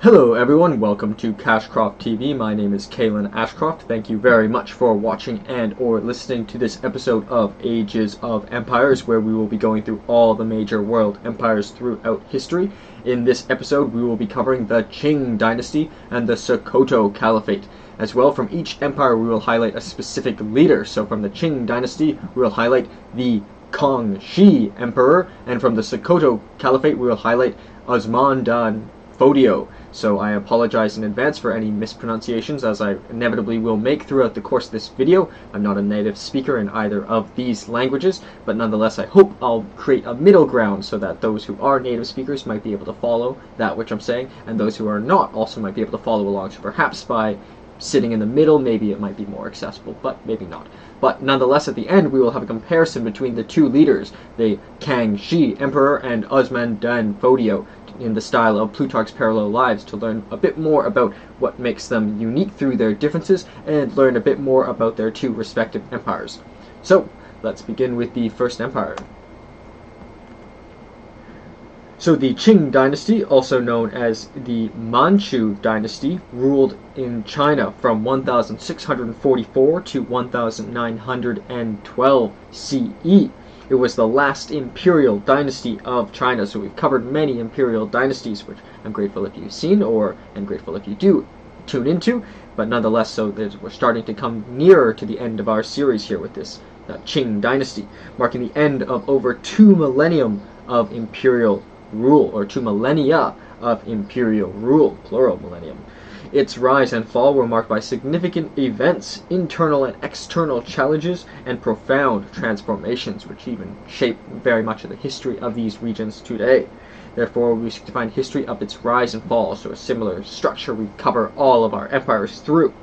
Hello everyone, welcome to Cashcroft TV. My name is Kalen Ashcroft. Thank you very much for watching and or listening to this episode of Ages of Empires, where we will be going through all the major world empires throughout history. In this episode we will be covering the Qing Dynasty and the Sokoto Caliphate. As well, from each empire we will highlight a specific leader. So from the Qing Dynasty we will highlight the Kangxi Emperor, and from the Sokoto Caliphate we will highlight Usman Fodio. So I apologize in advance for any mispronunciations, as I inevitably will make throughout the course of this video. I'm not a native speaker in either of these languages, but nonetheless I hope I'll create a middle ground so that those who are native speakers might be able to follow that which I'm saying, and those who are not also might be able to follow along. So perhaps by sitting in the middle, maybe it might be more accessible, but maybe not. But nonetheless, at the end, we will have a comparison between the two leaders, the Kangxi Emperor and Usman Fodio, in the style of Plutarch's Parallel Lives, to learn a bit more about what makes them unique through their differences and learn a bit more about their two respective empires. So, let's begin with the first empire. So the Qing Dynasty, also known as the Manchu Dynasty, ruled in China from 1644 to 1912 CE. It was the last imperial dynasty of China, so we've covered many imperial dynasties, which I'm grateful if you've seen, or I'm grateful if you do tune into, but nonetheless, so we're starting to come nearer to the end of our series here with this Qing Dynasty, marking the end of over 2 millennium of imperial rule, or 2 millennia of imperial rule, plural millennium. Its rise and fall were marked by significant events, internal and external challenges, and profound transformations, which even shape very much of the history of these regions today. Therefore, we seek to find history of its rise and fall, so a similar structure we cover all of our empires through.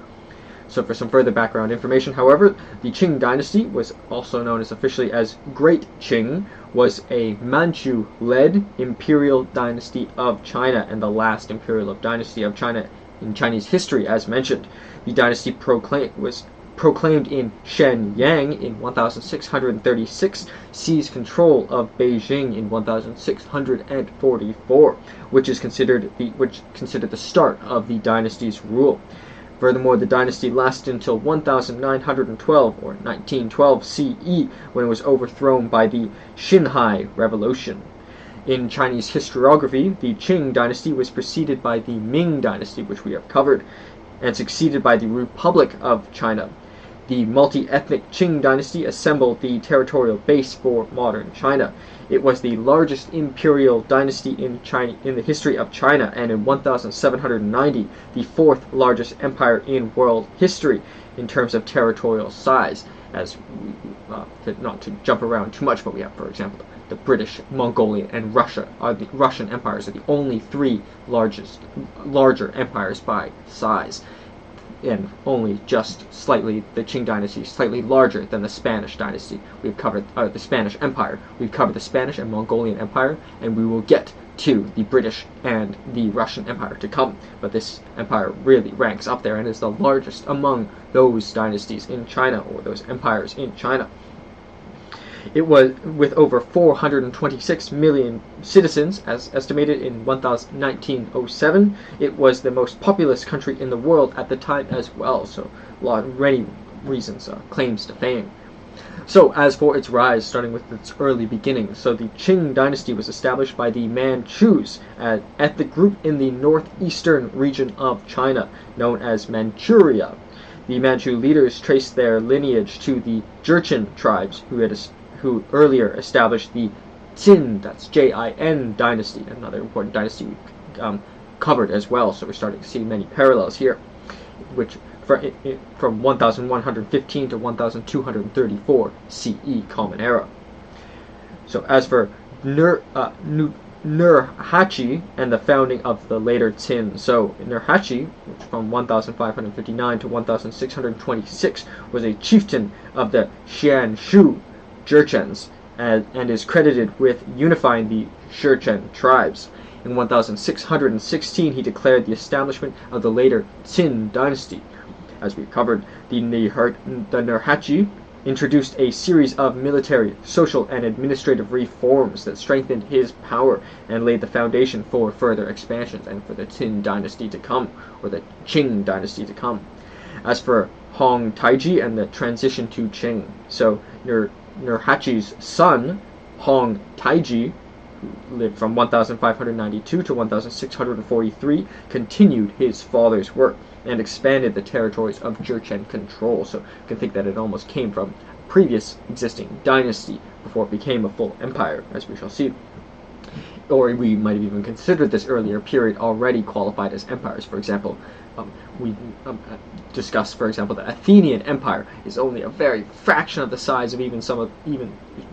So for some further background information, however, the Qing Dynasty, was also known as officially as Great Qing, was a Manchu-led imperial dynasty of China, and the last imperial dynasty of China in Chinese history, as mentioned. The dynasty was proclaimed in Shenyang in 1636, seized control of Beijing in 1644, which is considered the start of the dynasty's rule. Furthermore, the dynasty lasted until 1912 or 1912 CE, when it was overthrown by the Xinhai Revolution. In Chinese historiography, the Qing Dynasty was preceded by the Ming Dynasty, which we have covered, and succeeded by the Republic of China. The multi-ethnic Qing Dynasty assembled the territorial base for modern China. It was the largest imperial dynasty in the history of China, and in 1790, the 4th largest empire in world history in terms of territorial size. As not to jump around too much, but we have, for example, the British, Mongolian, and Russian empires are the only 3 larger empires by size, and only just slightly, the Qing Dynasty is slightly larger than the Spanish Dynasty. We've covered the Spanish Empire, we've covered the Spanish and Mongolian Empire, and we will get to the British and the Russian Empire to come, but this empire really ranks up there and is the largest among those dynasties in China, or those empires in China. It was, with over 426 million citizens, as estimated in 1907, it was the most populous country in the world at the time as well, so many reasons, claims to fame. So, as for its rise, starting with its early beginnings, so the Qing Dynasty was established by the Manchus, ethnic group in the northeastern region of China, known as Manchuria. The Manchu leaders traced their lineage to the Jurchen tribes, who earlier established the Qin, that's Jin dynasty, another important dynasty we've covered as well, so we're starting to see many parallels here, which from 1115 to 1234 CE Common Era. So as for Nurhaci and the founding of the later Qin, so Nurhaci, from 1559 to 1626, was a chieftain of the Xianshu Jurchens, and is credited with unifying the Jurchen tribes. In 1616, he declared the establishment of the later Qin dynasty. As we covered, the Nurhaci introduced a series of military, social, and administrative reforms that strengthened his power and laid the foundation for further expansions and for the Qing Dynasty to come, or the Qing Dynasty to come. As for Hong Taiji and the transition to Qing, so Nurhaci's son, Hong Taiji, who lived from 1592 to 1643, continued his father's work and expanded the territories of Jurchen control. So you can think that it almost came from a previous existing dynasty before it became a full empire, as we shall see. Or we might have even considered this earlier period already qualified as empires. For example, we discussed, for example, the Athenian Empire is only a very fraction of the size of even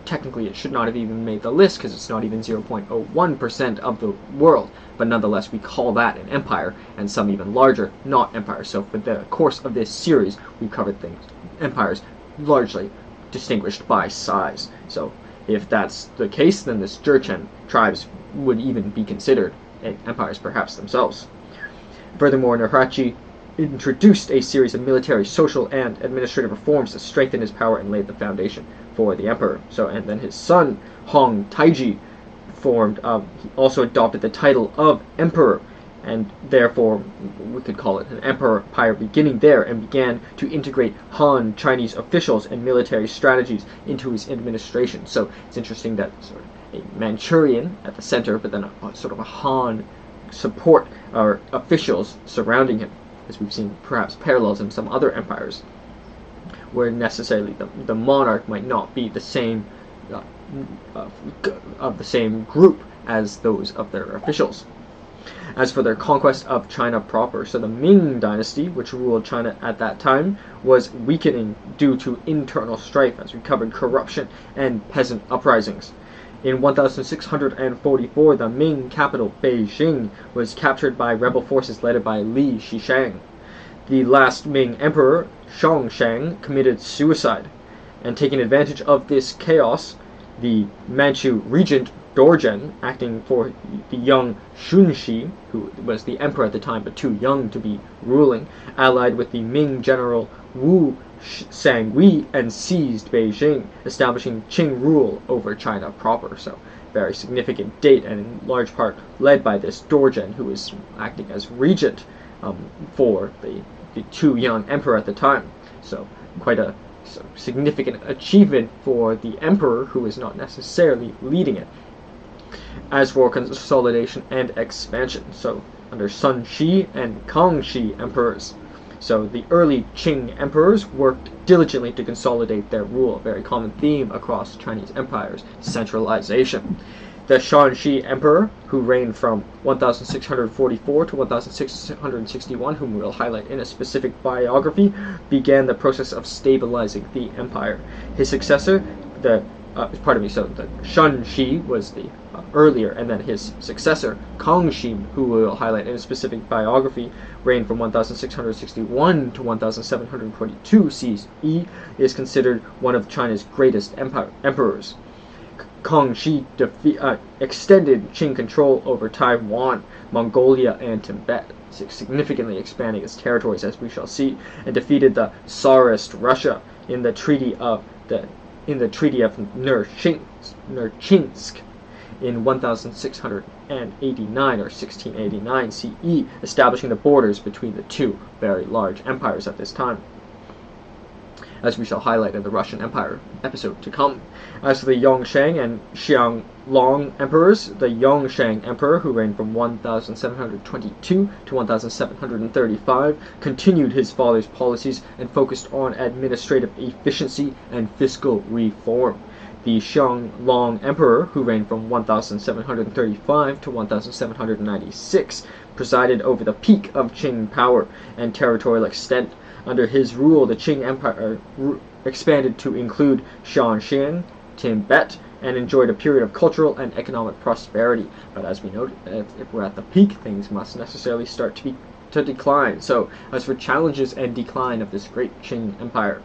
technically it should not have even made the list because it's not even 0.01% of the world, but nonetheless we call that an empire, and some even larger not empires. So for the course of this series we covered empires largely distinguished by size. So if that's the case, then the Jurchen tribes would even be considered empires perhaps themselves. Furthermore, Nurhaci introduced a series of military, social, and administrative reforms that strengthened his power and laid the foundation for the emperor. And then his son, Hong Taiji, he also adopted the title of emperor, and therefore we could call it an empire beginning there, and began to integrate Han Chinese officials and military strategies into his administration. So it's interesting that sort of a Manchurian at the center, but then a sort of a Han support or officials surrounding him, as we've seen perhaps parallels in some other empires, where necessarily the monarch might not be the same of the same group as those of their officials. As for their conquest of China proper, so the Ming Dynasty, which ruled China at that time, was weakening due to internal strife, as we covered corruption and peasant uprisings. In 1644, the Ming capital, Beijing, was captured by rebel forces led by Li Shishang. The last Ming emperor, Xiongshang, committed suicide, and taking advantage of this chaos, the Manchu regent Dorjen, acting for the young Shunxi, who was the emperor at the time but too young to be ruling, allied with the Ming general Wu Sangui and seized Beijing, establishing Qing rule over China proper. So very significant date, and in large part led by this Dorjen, who was acting as regent for the too young emperor at the time. So quite a significant achievement for the emperor, who is not necessarily leading it. As for consolidation and expansion, so under Sun Shi and Kangxi emperors, so the early Qing emperors worked diligently to consolidate their rule, a very common theme across Chinese empires, centralization. The Shanxi emperor, who reigned from 1644 to 1661, whom we'll highlight in a specific biography, began the process of stabilizing the empire. His successor, the Shanxi was the earlier, and then his successor, Kangxi, who we'll highlight in a specific biography, reigned from 1661 to 1722 CE, is considered one of China's greatest emperors. Kangxi extended Qing control over Taiwan, Mongolia, and Tibet, significantly expanding its territories, as we shall see, and defeated the Tsarist Russia in the Treaty of Nerchinsk in 1689 or 1689 CE, establishing the borders between the two very large empires at this time, as we shall highlight in the Russian Empire episode to come. As for the Yongshang and Xianglong emperors, the Yongshang emperor, who reigned from 1722 to 1735, continued his father's policies and focused on administrative efficiency and fiscal reform. The Xianglong emperor, who reigned from 1735 to 1796, presided over the peak of Qing power and territorial extent. Under his rule, the Qing Empire expanded to include Shaanxi, Tibet, and enjoyed a period of cultural and economic prosperity. But as we noted, if we're at the peak, things must necessarily start to decline. So, as for challenges and decline of this great Qing Empire,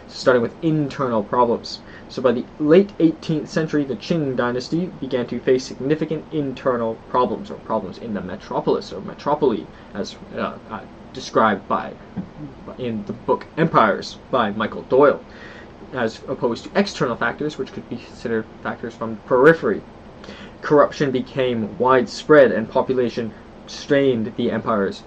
starting with internal problems. So by the late 18th century, the Qing Dynasty began to face significant internal problems, or problems in the metropolis, or metropole, as described in the book Empires by Michael Doyle. as opposed to external factors, which could be considered factors from the periphery. Corruption became widespread, and population strained the empire's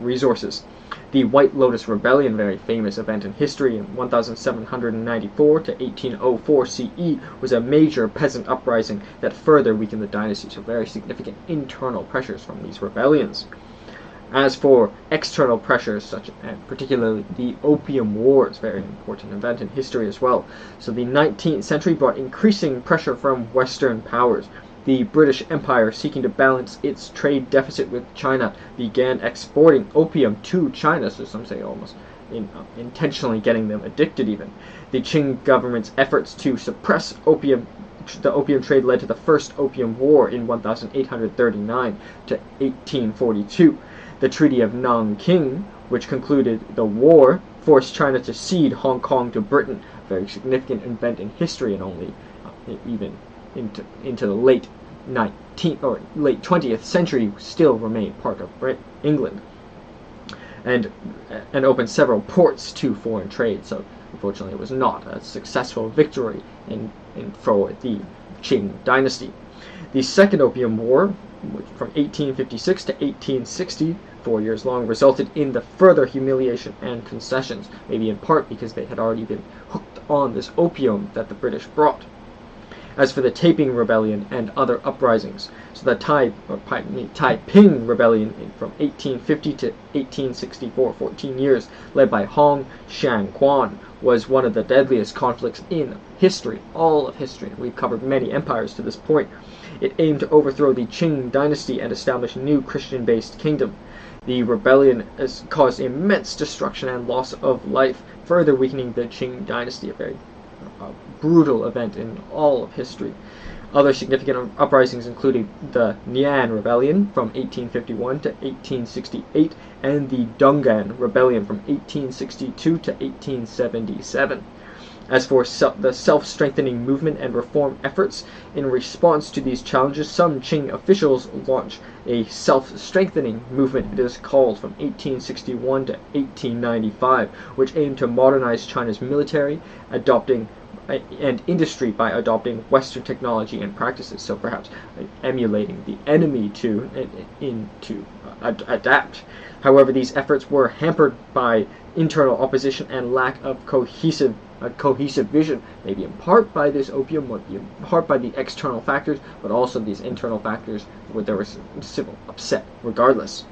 resources. The White Lotus Rebellion, very famous event in history in 1794 to 1804 CE, was a major peasant uprising that further weakened the dynasty, so very significant internal pressures from these rebellions. As for external pressures, such as particularly the Opium Wars, very important event in history as well. So the 19th century brought increasing pressure from Western powers. The British Empire, seeking to balance its trade deficit with China, began exporting opium to China, so some say almost intentionally getting them addicted even. The Qing government's efforts to suppress the opium trade led to the First Opium War in 1839 to 1842. The Treaty of Nanking, which concluded the war, forced China to cede Hong Kong to Britain, a very significant event in history, and only even into the late 19th or late 20th century still remained part of England, and opened several ports to foreign trade. So unfortunately, it was not a successful victory for the Qing Dynasty. The Second Opium War, from 1856 to 1860, 4 years long, resulted in the further humiliation and concessions, maybe in part because they had already been hooked on this opium that the British brought. As for the Taiping Rebellion and other uprisings, so the Taiping Rebellion from 1850 to 1864, 14 years, led by Hong Xianquan, was one of the deadliest conflicts in history, all of history. We've covered many empires to this point. It aimed to overthrow the Qing Dynasty and establish a new Christian-based kingdom. The rebellion has caused immense destruction and loss of life, further weakening the Qing Dynasty, a very brutal event in all of history. Other significant uprisings included the Nian Rebellion from 1851 to 1868 and the Dungan Rebellion from 1862 to 1877. As for the self-strengthening movement and reform efforts, in response to these challenges, some Qing officials launched a self-strengthening movement, it is called, from 1861 to 1895, which aimed to modernize China's military, and industry by adopting Western technology and practices, so perhaps emulating the enemy to adapt. However, these efforts were hampered by internal opposition and lack of cohesive vision, maybe in part by this opium, maybe in part by the external factors, but also these internal factors where there was civil upset regardless.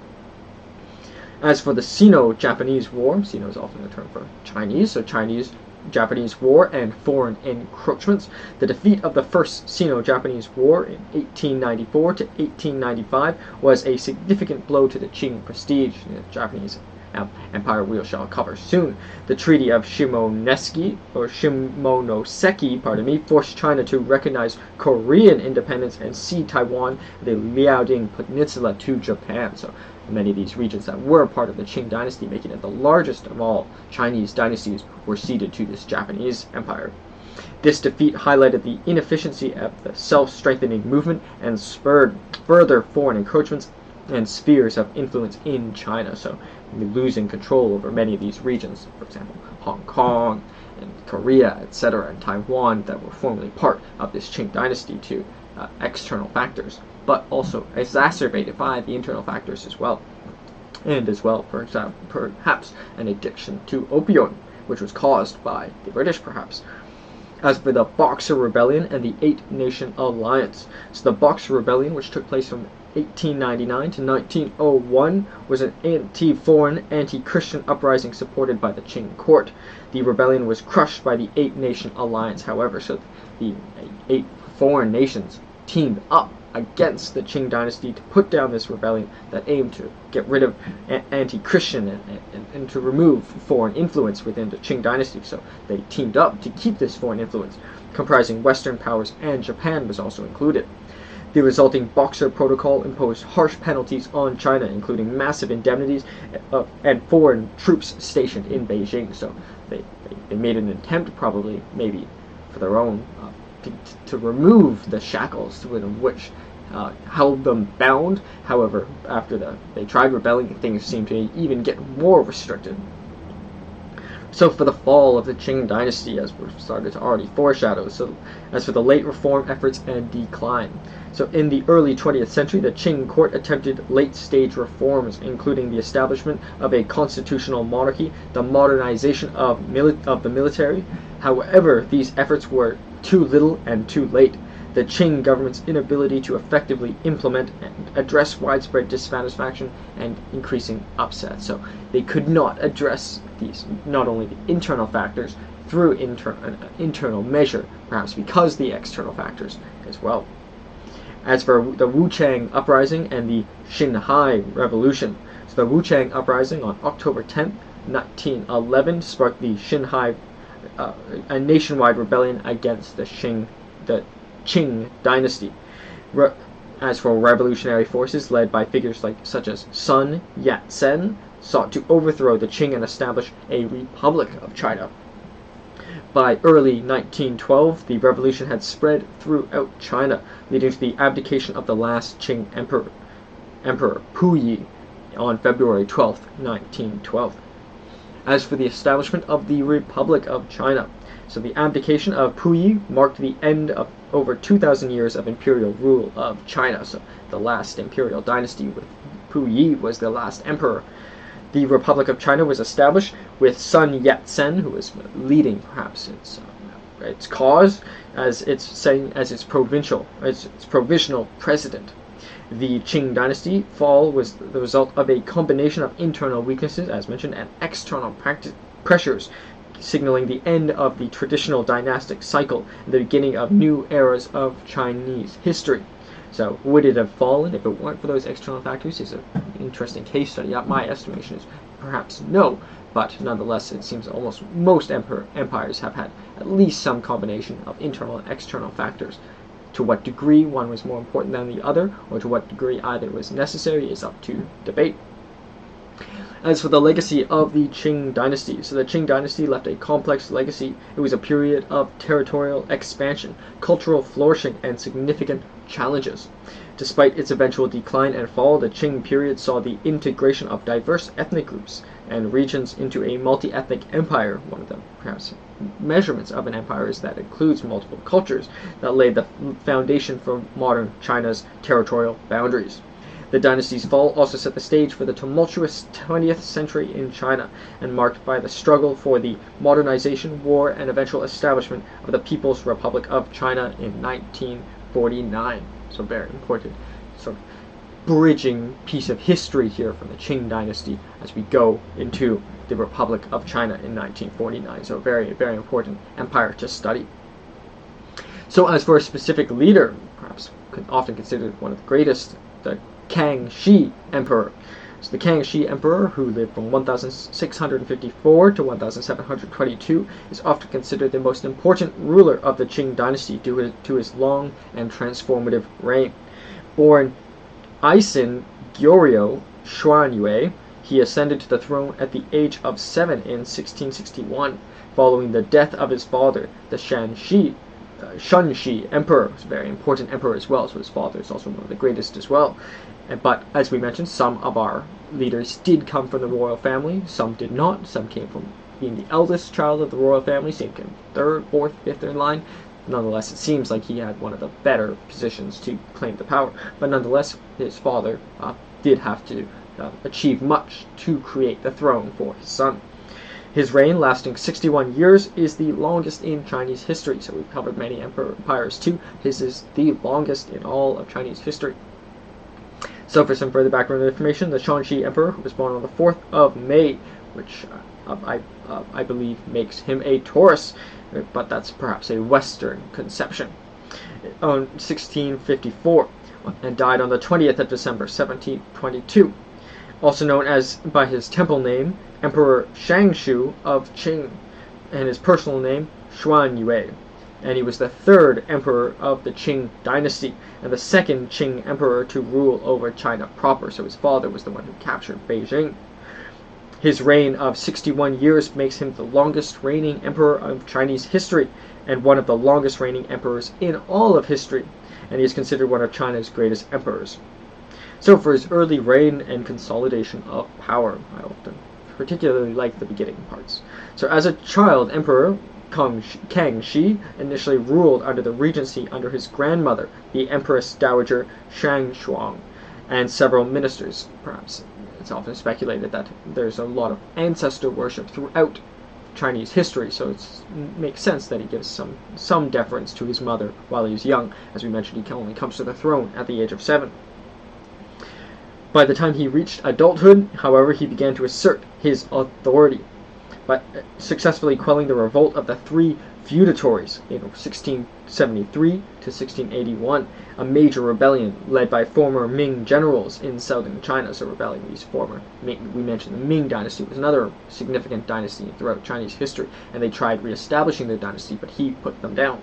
As for the Sino-Japanese War, Sino is often a term for Chinese, so Chinese-Japanese War and foreign encroachments. The defeat of the First Sino-Japanese War in 1894 to 1895 was a significant blow to the Qing prestige. The Japanese Empire we shall cover soon. The Treaty of Shimonoseki, forced China to recognize Korean independence and cede Taiwan, the Liaoding Peninsula, to Japan. So many of these regions that were part of the Qing Dynasty, making it the largest of all Chinese dynasties, were ceded to this Japanese empire. This defeat highlighted the inefficiency of the self-strengthening movement and spurred further foreign encroachments and spheres of influence in China, so losing control over many of these regions, for example, Hong Kong and Korea, etc., and Taiwan, that were formerly part of this Qing Dynasty, to external factors, but also exacerbated by the internal factors as well. And as well, for example, perhaps an addiction to opium, which was caused by the British, perhaps. As for the Boxer Rebellion and the Eight-Nation Alliance, so the Boxer Rebellion, which took place from 1899 to 1901, was an anti-foreign, anti-Christian uprising supported by the Qing court. The rebellion was crushed by the Eight-Nation Alliance, however, so the 8 foreign nations teamed up against the Qing Dynasty to put down this rebellion that aimed to get rid of anti-Christian and to remove foreign influence within the Qing Dynasty. So they teamed up to keep this foreign influence, comprising Western powers, and Japan was also included. The resulting Boxer Protocol imposed harsh penalties on China, including massive indemnities and foreign troops stationed in Beijing. So they made an attempt, probably, maybe for their own, to remove the shackles which held them bound. However, after they tried rebelling, things seemed to even get more restricted. So for the fall of the Qing Dynasty, as we've started to already foreshadow, so as for the late reform efforts and decline. So in the early 20th century, the Qing court attempted late-stage reforms, including the establishment of a constitutional monarchy, the modernization of the military. However, these efforts were too little and too late. The Qing government's inability to effectively implement and address widespread dissatisfaction and increasing upset. So they could not address these, not only the internal factors through internal measure, perhaps because the external factors as well. As for the Wuchang Uprising and the Xinhai Revolution, so the Wuchang Uprising on October 10, 1911 sparked the Xinhai, a nationwide rebellion against the Qing Dynasty. As for revolutionary forces led by figures such as Sun Yat-sen, sought to overthrow the Qing and establish a Republic of China. By early 1912, the revolution had spread throughout China, leading to the abdication of the last Qing Emperor Puyi on February 12, 1912. As for the establishment of the Republic of China, so the abdication of Puyi marked the end of over 2,000 years of imperial rule of China. So the last imperial dynasty with Puyi was the last emperor. The Republic of China was established with Sun Yat-sen, who was leading perhaps its cause as its provisional president. The Qing Dynasty fall was the result of a combination of internal weaknesses, as mentioned, and external pressures, signaling the end of the traditional dynastic cycle and the beginning of new eras of Chinese history. So would it have fallen if it weren't for those external factors? Is an interesting case study. My estimation is perhaps no, but nonetheless it seems almost most empires have had at least some combination of internal and external factors. To what degree one was more important than the other, or to what degree either was necessary, is up to debate. As for the legacy of the Qing Dynasty, so the Qing Dynasty left a complex legacy. It was a period of territorial expansion, cultural flourishing, and significant challenges. Despite its eventual decline and fall, the Qing period saw the integration of diverse ethnic groups and regions into a multi-ethnic empire. One of the perhaps measurements of an empire is that it includes multiple cultures that laid the foundation for modern China's territorial boundaries. The dynasty's fall also set the stage for the tumultuous 20th century in China, and marked by the struggle for the modernization, war, and eventual establishment of the People's Republic of China in 1949. So very important sort of bridging piece of history here from the Qing Dynasty as we go into the Republic of China in 1949. So very, very important empire to study. So as for a specific leader, perhaps often considered one of the greatest, the Kangxi Emperor. So the Kangxi Emperor, who lived from 1654 to 1722, is often considered the most important ruler of the Qing Dynasty due to his long and transformative reign. Born Aisin Gyoryo Xuanyue, he ascended to the throne at the age of 7 in 1661, following the death of his father, the Shunxi Emperor. He was a very important emperor as well, so his father is also one of the greatest as well. But as we mentioned, some of our leaders did come from the royal family, some did not. Some came from being the eldest child of the royal family, some came third, fourth, fifth in line. Nonetheless, it seems like he had one of the better positions to claim the power. But nonetheless, his father did have to achieve much to create the throne for his son. His reign, lasting 61 years, is the longest in Chinese history. So we've covered many empires too. His is the longest in all of Chinese history. So for some further background information, the Shunxi Emperor, who was born on the 4th of May, which I believe makes him a Taurus, but that's perhaps a Western conception, on 1654, and died on the 20th of December, 1722. Also known as by his temple name, Emperor Shangshu of Qing, and his personal name, Xuanyue. And he was the third emperor of the Qing Dynasty, and the second Qing emperor to rule over China proper, so his father was the one who captured Beijing. His reign of 61 years makes him the longest reigning emperor of Chinese history, and one of the longest reigning emperors in all of history, and he is considered one of China's greatest emperors. So for his early reign and consolidation of power, I often particularly like the beginning parts. So as a child, Emperor Kangxi initially ruled under the regency under his grandmother, the Empress Dowager Shangshuang, and several ministers. Perhaps it's often speculated that there's a lot of ancestor worship throughout Chinese history, so it makes sense that he gives some deference to his mother while he's young. As we mentioned, he only comes to the throne at the age of 7. By the time he reached adulthood, however, he began to assert his authority by successfully quelling the revolt of the three feudatories in 1673 to 1681, a major rebellion led by former Ming generals in southern China. So rebelling these former Ming, we mentioned the Ming Dynasty was another significant dynasty throughout Chinese history, and they tried reestablishing their dynasty, but he put them down.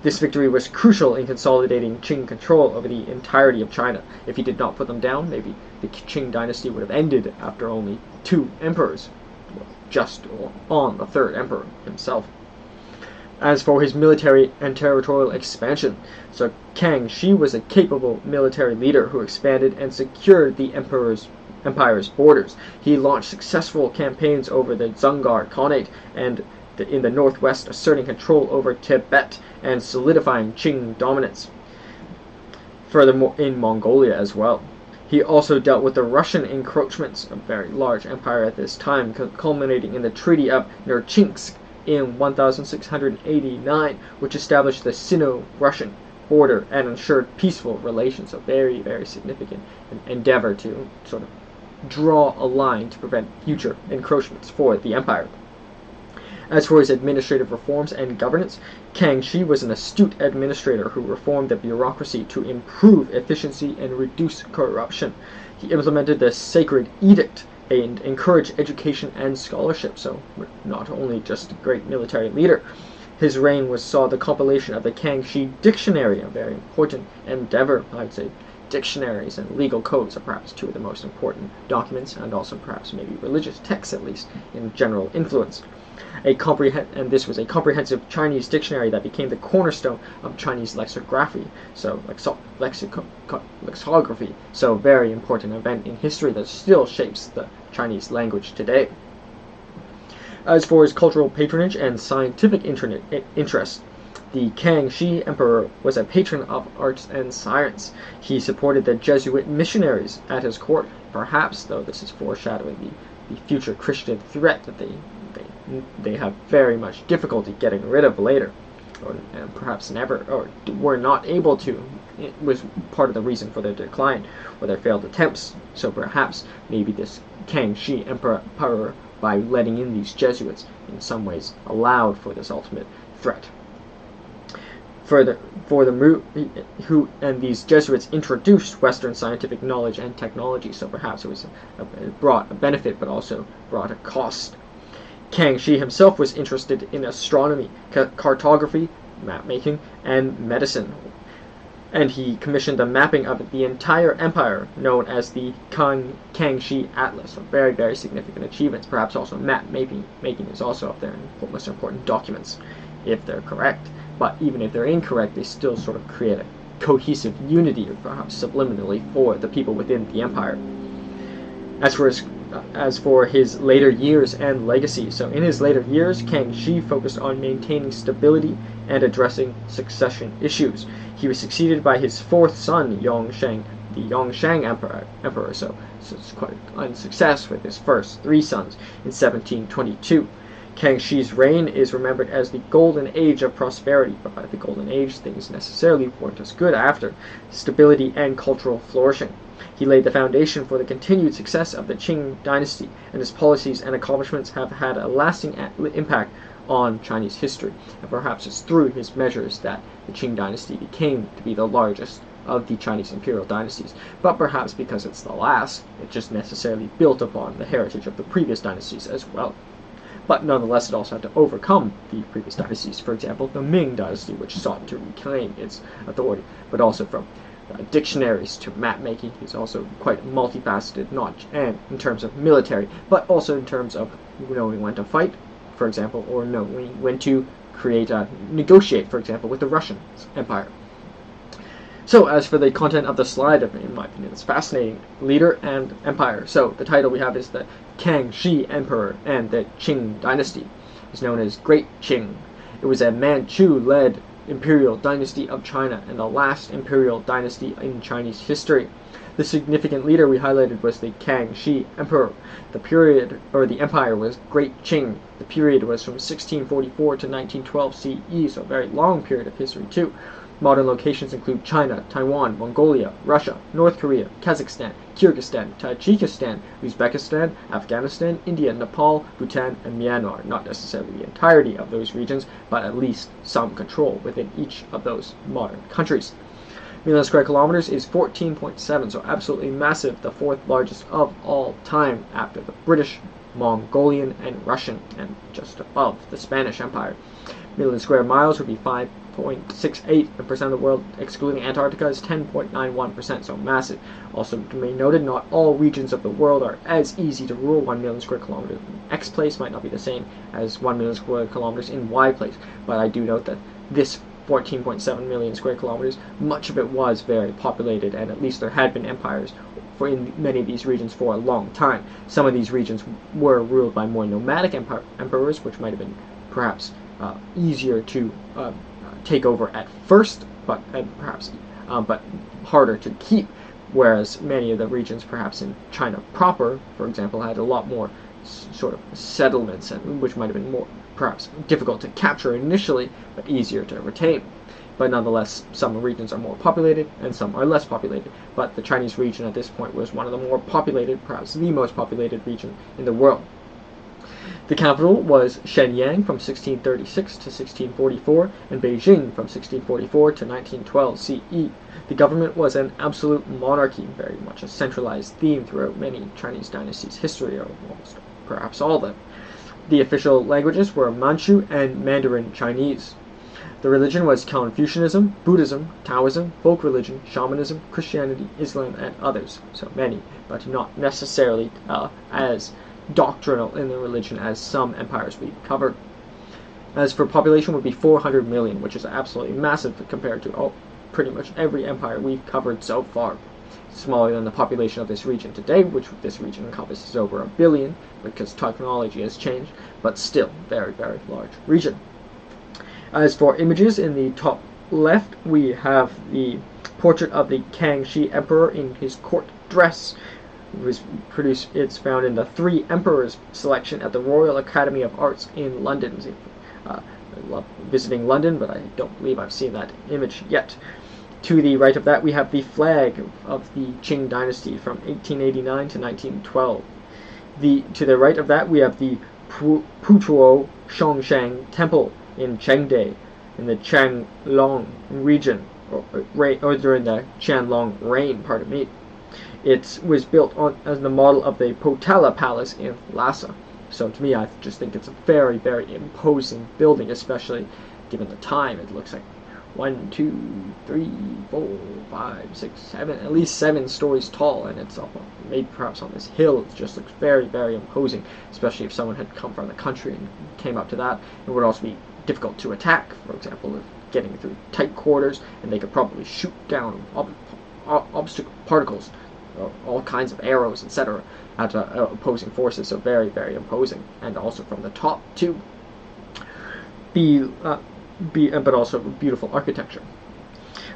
This victory was crucial in consolidating Qing control over the entirety of China. If he did not put them down, maybe the Qing Dynasty would have ended after only 2 emperors, just on the 3rd emperor himself. As for his military and territorial expansion, so Kangxi was a capable military leader who expanded and secured the empire's borders. He launched successful campaigns over the Dzungar Khanate and in the northwest, asserting control over Tibet and solidifying Qing dominance. Furthermore, in Mongolia as well. He also dealt with the Russian encroachments, a very large empire at this time, culminating in the Treaty of Nerchinsk in 1689, which established the Sino-Russian border and ensured peaceful relations. A very, very significant endeavor to sort of draw a line to prevent future encroachments for the empire. As for his administrative reforms and governance, Kangxi was an astute administrator who reformed the bureaucracy to improve efficiency and reduce corruption. He implemented the Sacred Edict and encouraged education and scholarship, so not only just a great military leader. His reign saw the compilation of the Kangxi Dictionary, a very important endeavor. I'd say dictionaries and legal codes are perhaps 2 of the most important documents, and also perhaps maybe religious texts, at least in general influence. And this was a comprehensive Chinese dictionary that became the cornerstone of Chinese lexicography, so lexicography, so very important event in history that still shapes the Chinese language today. As for his cultural patronage and scientific interest, the Kangxi Emperor was a patron of arts and science. He supported the Jesuit missionaries at his court, perhaps, though this is foreshadowing the future Christian threat that they have very much difficulty getting rid of later, or perhaps never, or were not able to. It was part of the reason for their decline, or their failed attempts. So perhaps maybe this Kangxi Emperor, by letting in these Jesuits, in some ways allowed for this ultimate threat. These Jesuits introduced Western scientific knowledge and technology, so perhaps it brought a benefit, but also brought a cost. Kangxi himself was interested in astronomy, cartography, map-making, and medicine, and he commissioned a mapping of the entire empire known as the Kangxi Atlas. So very, very significant achievements. Perhaps also map-making is also up there in most important documents, if they're correct. But even if they're incorrect, they still sort of create a cohesive unity, or perhaps subliminally, for the people within the empire. As for his later years and legacy, so in his later years, Kangxi focused on maintaining stability and addressing succession issues. He was succeeded by his 4th son, Yongsheng, the Yongsheng Emperor, so it's quite an unsuccess with his first 3 sons in 1722. Kangxi's reign is remembered as the golden age of prosperity, but by the golden age, things necessarily weren't as good after. Stability and cultural flourishing. He laid the foundation for the continued success of the Qing Dynasty, and his policies and accomplishments have had a lasting impact on Chinese history. And perhaps it's through his measures that the Qing Dynasty became to be the largest of the Chinese imperial dynasties. But perhaps because it's the last, it just necessarily built upon the heritage of the previous dynasties as well. But nonetheless, it also had to overcome the previous dynasties. For example, the Ming Dynasty, which sought to reclaim its authority, but also from dictionaries to map making. He's also quite multifaceted, not in terms of military, but also in terms of knowing when to fight, for example, or knowing when to negotiate, for example, with the Russian Empire. So, as for the content of the slide, in my opinion, it's fascinating. Leader and empire. So, the title we have is the Kangxi Emperor and the Qing Dynasty. It's known as Great Qing. It was a Manchu-led imperial dynasty of China and the last imperial dynasty in Chinese history. The significant leader we highlighted was the Kangxi Emperor. The period, or the empire, was Great Qing. The period was from 1644 to 1912 CE, so a very long period of history too. Modern locations include China, Taiwan, Mongolia, Russia, North Korea, Kazakhstan, Kyrgyzstan, Tajikistan, Uzbekistan, Afghanistan, India, Nepal, Bhutan, and Myanmar. Not necessarily the entirety of those regions, but at least some control within each of those modern countries. Million square kilometers is 14.7, so absolutely massive, the fourth largest of all time after the British, Mongolian, and Russian, and just above the Spanish Empire. Million square miles would be 5.68% of the world, excluding Antarctica, is 10.91%, so massive. Also to be noted, not all regions of the world are as easy to rule. 1 million square kilometers in X place might not be the same as 1 million square kilometers in Y place, but I do note that this 14.7 million square kilometers, much of it was very populated, and at least there had been empires in many of these regions for a long time. Some of these regions were ruled by more nomadic emperors, which might have been perhaps easier to take over at first, but harder to keep. Whereas many of the regions, perhaps in China proper, for example, had a lot more sort of settlements, which might have been more perhaps difficult to capture initially, but easier to retain. But nonetheless, some regions are more populated and some are less populated. But the Chinese region at this point was one of the more populated, perhaps the most populated region in the world. The capital was Shenyang from 1636 to 1644, and Beijing from 1644 to 1912 CE. The government was an absolute monarchy, very much a centralized theme throughout many Chinese dynasties' history, or almost perhaps all of them. The official languages were Manchu and Mandarin Chinese. The religion was Confucianism, Buddhism, Taoism, folk religion, shamanism, Christianity, Islam, and others. So many, but not necessarily as doctrinal in the religion as some empires we've covered. As for population, would be 400 million, which is absolutely massive compared to pretty much every empire we've covered so far. Smaller than the population of this region today, which this region encompasses over 1 billion, because technology has changed, but still very, very large region. As for images, in the top left we have the portrait of the Kangxi Emperor in his court dress. It's found in the Three Emperors selection at the Royal Academy of Arts in London. I love visiting London, but I don't believe I've seen that image yet. To the right of that, we have the flag of the Qing Dynasty from 1889 to 1912. To the right of that, we have the Putuo Shongshang Temple in Chengde, in the Qianlong region, or during the Qianlong reign, pardon me. It was built as the model of the Potala Palace in Lhasa. So to me, I just think it's a very, very imposing building, especially given the time. It looks like 1, 2, 3, 4, 5, 6, 7, at least 7 stories tall, and it's up, maybe perhaps on this hill. It just looks very, very imposing, especially if someone had come from the country and came up to that. It would also be difficult to attack, for example, if getting through tight quarters, and they could probably shoot down obstacle particles, all kinds of arrows, etc., at opposing forces. So very, very imposing, and also from the top too. But also beautiful architecture.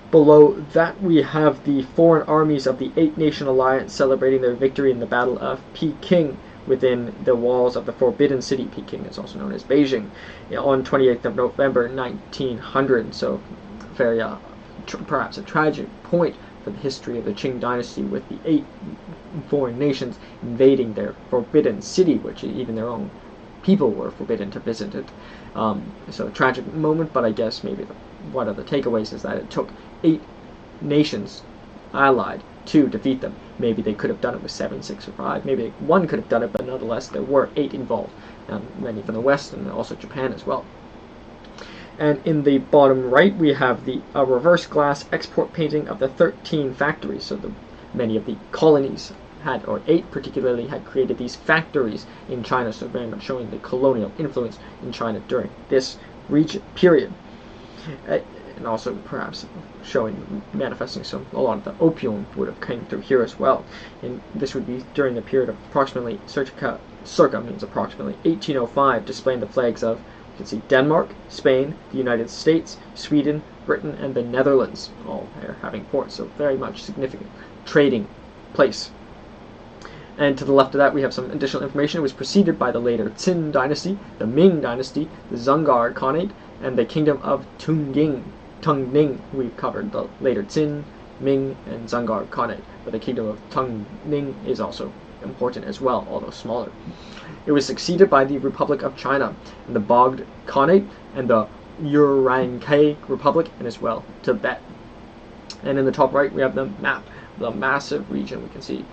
Below that, we have the foreign armies of the Eight-Nation Alliance celebrating their victory in the Battle of Peking within the walls of the Forbidden City. Peking is also known as Beijing, on 28th of November 1900. So very perhaps a tragic point for the history of the Qing Dynasty, with the 8 foreign nations invading their Forbidden City, which even their own people were forbidden to visit it. So a tragic moment, but I guess maybe one of the takeaways is that it took 8 nations allied to defeat them. Maybe they could have done it with 7, 6, or 5. Maybe one could have done it, but nonetheless there were 8 involved, many from the West and also Japan as well. And in the bottom right, we have the reverse glass export painting of the 13 factories. So many of the colonies had, or 8 particularly, had created these factories in China, so very much showing the colonial influence in China during this period. and also perhaps manifesting a lot of the opium would have come through here as well. And this would be during the period of approximately circa means approximately 1805, displaying the flags of, you can see, Denmark, Spain, the United States, Sweden, Britain, and the Netherlands, all there having ports, so very much significant trading place. And to the left of that, we have some additional information. It was preceded by the later Qing Dynasty, the Ming Dynasty, the Dzungar Khanate, and the Kingdom of Tungning. We've covered the later Qin, Ming, and Dzungar Khanate, but the Kingdom of Tungning is also important as well, although smaller. It was succeeded by the Republic of China, and the Bogd Khanate, and the Urankei Republic, and as well Tibet. And in the top right, we have the map, the massive region we can see.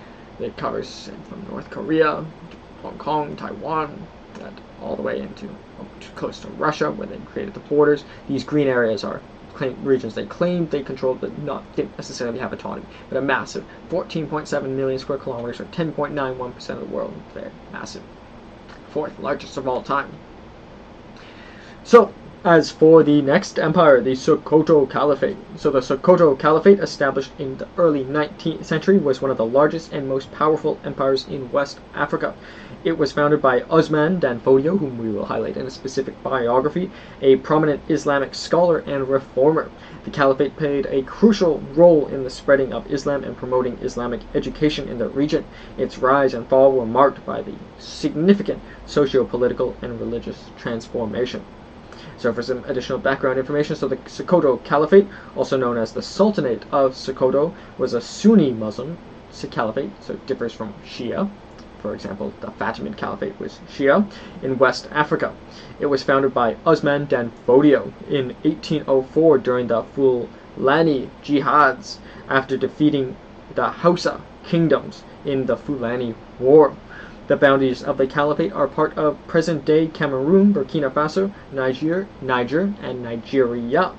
It covers from North Korea, Hong Kong, Taiwan, and all the way into close to Russia, where they created the borders. These green areas are regions they claimed they controlled, but didn't necessarily have autonomy. But a massive 14.7 million square kilometers, or 10.91% of the world. They're massive. Fourth largest of all time. So, as for the next empire, the Sokoto Caliphate. So the Sokoto Caliphate, established in the early 19th century, was one of the largest and most powerful empires in West Africa. It was founded by Usman dan Fodio, whom we will highlight in a specific biography, a prominent Islamic scholar and reformer. The Caliphate played a crucial role in the spreading of Islam and promoting Islamic education in the region. Its rise and fall were marked by the significant socio-political and religious transformation. So for some additional background information, so the Sokoto Caliphate, also known as the Sultanate of Sokoto, was a Sunni Muslim caliphate, so it differs from Shia. For example, the Fatimid Caliphate was Shia in West Africa. It was founded by Usman dan Fodio in 1804 during the Fulani Jihads, after defeating the Hausa kingdoms in the Fulani War. The boundaries of the Caliphate are part of present-day Cameroon, Burkina Faso, Niger, and Nigeria.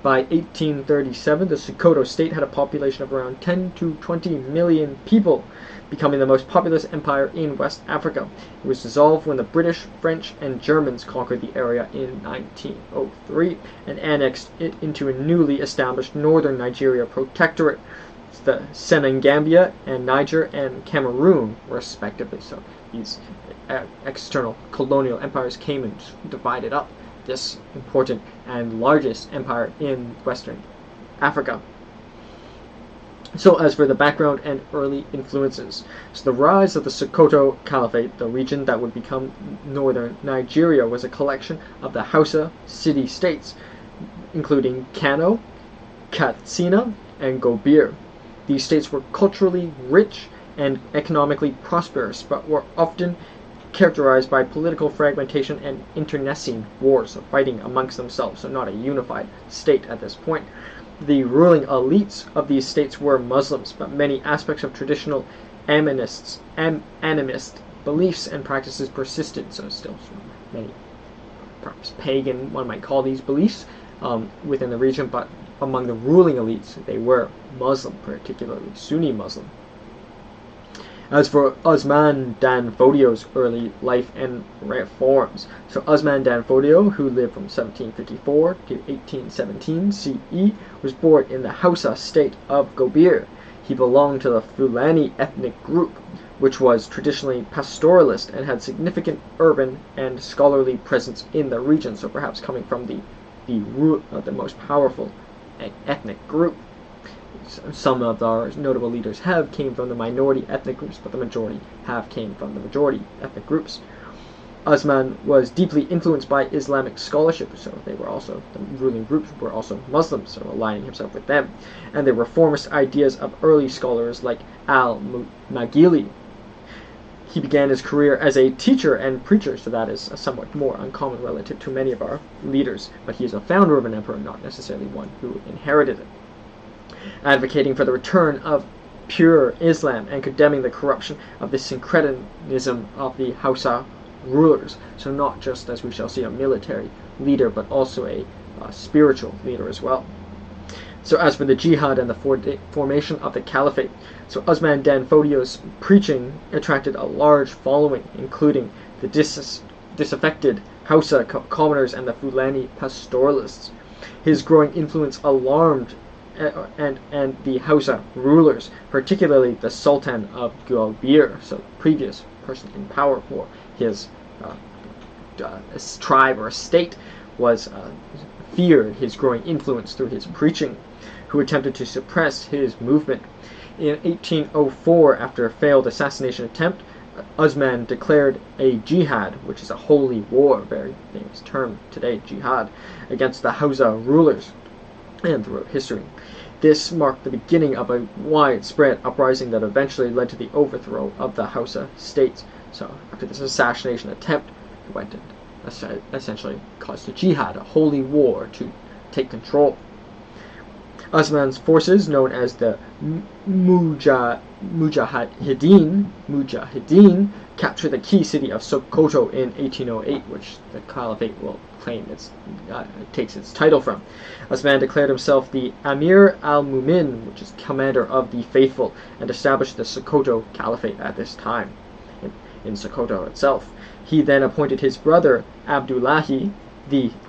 By 1837, the Sokoto state had a population of around 10 to 20 million people, becoming the most populous empire in West Africa. It was dissolved when the British, French, and Germans conquered the area in 1903 and annexed it into a newly established northern Nigeria protectorate, the Senegambia and Niger and Cameroon, respectively. So these external colonial empires came and divided up this important and largest empire in Western Africa. So as for the background and early influences, so the rise of the Sokoto Caliphate, the region that would become northern Nigeria, was a collection of the Hausa city-states, including Kano, Katsina, and Gobir. These states were culturally rich and economically prosperous, but were often characterized by political fragmentation and internecine wars, so fighting amongst themselves, so not a unified state at this point. The ruling elites of these states were Muslims, but many aspects of traditional animist beliefs and practices persisted, so still many, perhaps pagan, one might call these beliefs, within the region, but among the ruling elites, they were Muslim, particularly Sunni Muslim. As for Usman dan Fodio's early life and reforms, so Usman dan Fodio, who lived from 1754 to 1817 CE, was born in the Hausa state of Gobir. He belonged to the Fulani ethnic group, which was traditionally pastoralist and had significant urban and scholarly presence in the region, so perhaps coming from the root of the most powerful ethnic group. Some of our notable leaders came from the minority ethnic groups, but the majority came from the majority ethnic groups. Usman was deeply influenced by Islamic scholarship, so they were also, the ruling groups were also Muslims, so aligning himself with them, and the reformist ideas of early scholars like al-Maghili. He began his career as a teacher and preacher, so that is somewhat more uncommon relative to many of our leaders, but he is a founder of an empire, not necessarily one who inherited it. Advocating for the return of pure Islam and condemning the corruption of the syncretism of the Hausa rulers, so not just, as we shall see, a military leader, but also a spiritual leader as well. So as for the jihad and the formation of the caliphate, so Usman dan Fodio's preaching attracted a large following, including the disaffected Hausa commoners and the Fulani pastoralists. His growing influence alarmed and the Hausa rulers, particularly the Sultan of Gualbir, so the previous person in power for his tribe or state, was feared his growing influence through his preaching, who attempted to suppress his movement. In 1804, after a failed assassination attempt, Usman declared a jihad, which is a holy war, a very famous term today, jihad, against the Hausa rulers and throughout history. This marked the beginning of a widespread uprising that eventually led to the overthrow of the Hausa states. So after this assassination attempt, it went and essentially caused a jihad, a holy war, to take control. Usman's forces, known as the Mujahideen, captured the key city of Sokoto in 1808, which the Caliphate will claim takes its title from. Usman declared himself the Amir al-Mumin, which is commander of the faithful, and established the Sokoto Caliphate at this time in Sokoto itself. He then appointed his brother Abdullahi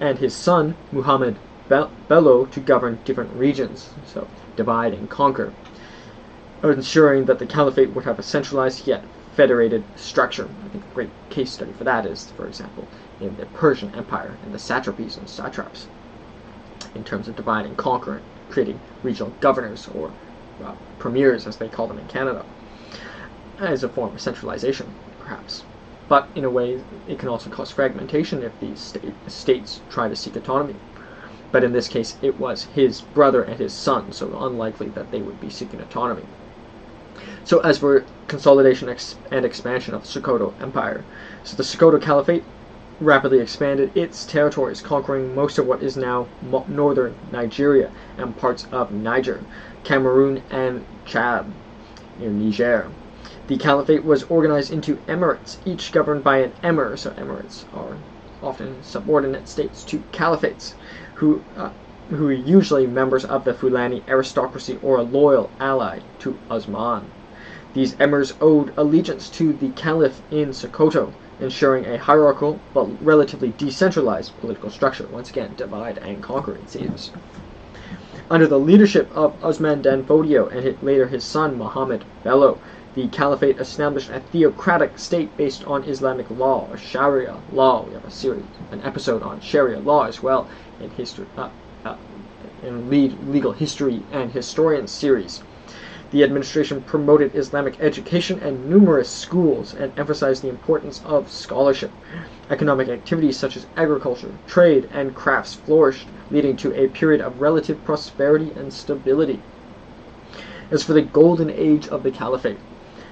and his son Muhammad Bello to govern different regions, so divide and conquer, ensuring that the Caliphate would have a centralized yet federated structure. I think a great case study for that is, for example, in the Persian Empire and the satrapies and satraps, in terms of divide and conquer, creating regional governors, or premiers as they call them in Canada, as a form of centralization, perhaps. But in a way, it can also cause fragmentation if these states try to seek autonomy. But in this case, it was his brother and his son, so unlikely that they would be seeking autonomy. So as for consolidation and expansion of the Sokoto Empire, so the Sokoto Caliphate rapidly expanded its territories, conquering most of what is now northern Nigeria and parts of Niger, Cameroon, and Chad, near Niger. The Caliphate was organized into emirates, each governed by an emir, so emirates are often subordinate states to caliphates, who are usually members of the Fulani aristocracy or a loyal ally to Usman. These emirs owed allegiance to the caliph in Sokoto, ensuring a hierarchical but relatively decentralized political structure. Once again, divide and conquer, it seems. Under the leadership of Usman dan Fodio and later his son Muhammad Bello, the Caliphate established a theocratic state based on Islamic law, a Sharia law. We have an episode on Sharia law as well in history, in legal history and historian series. The administration promoted Islamic education and numerous schools and emphasized the importance of scholarship. Economic activities such as agriculture, trade, and crafts flourished, leading to a period of relative prosperity and stability. As for the golden age of the Caliphate,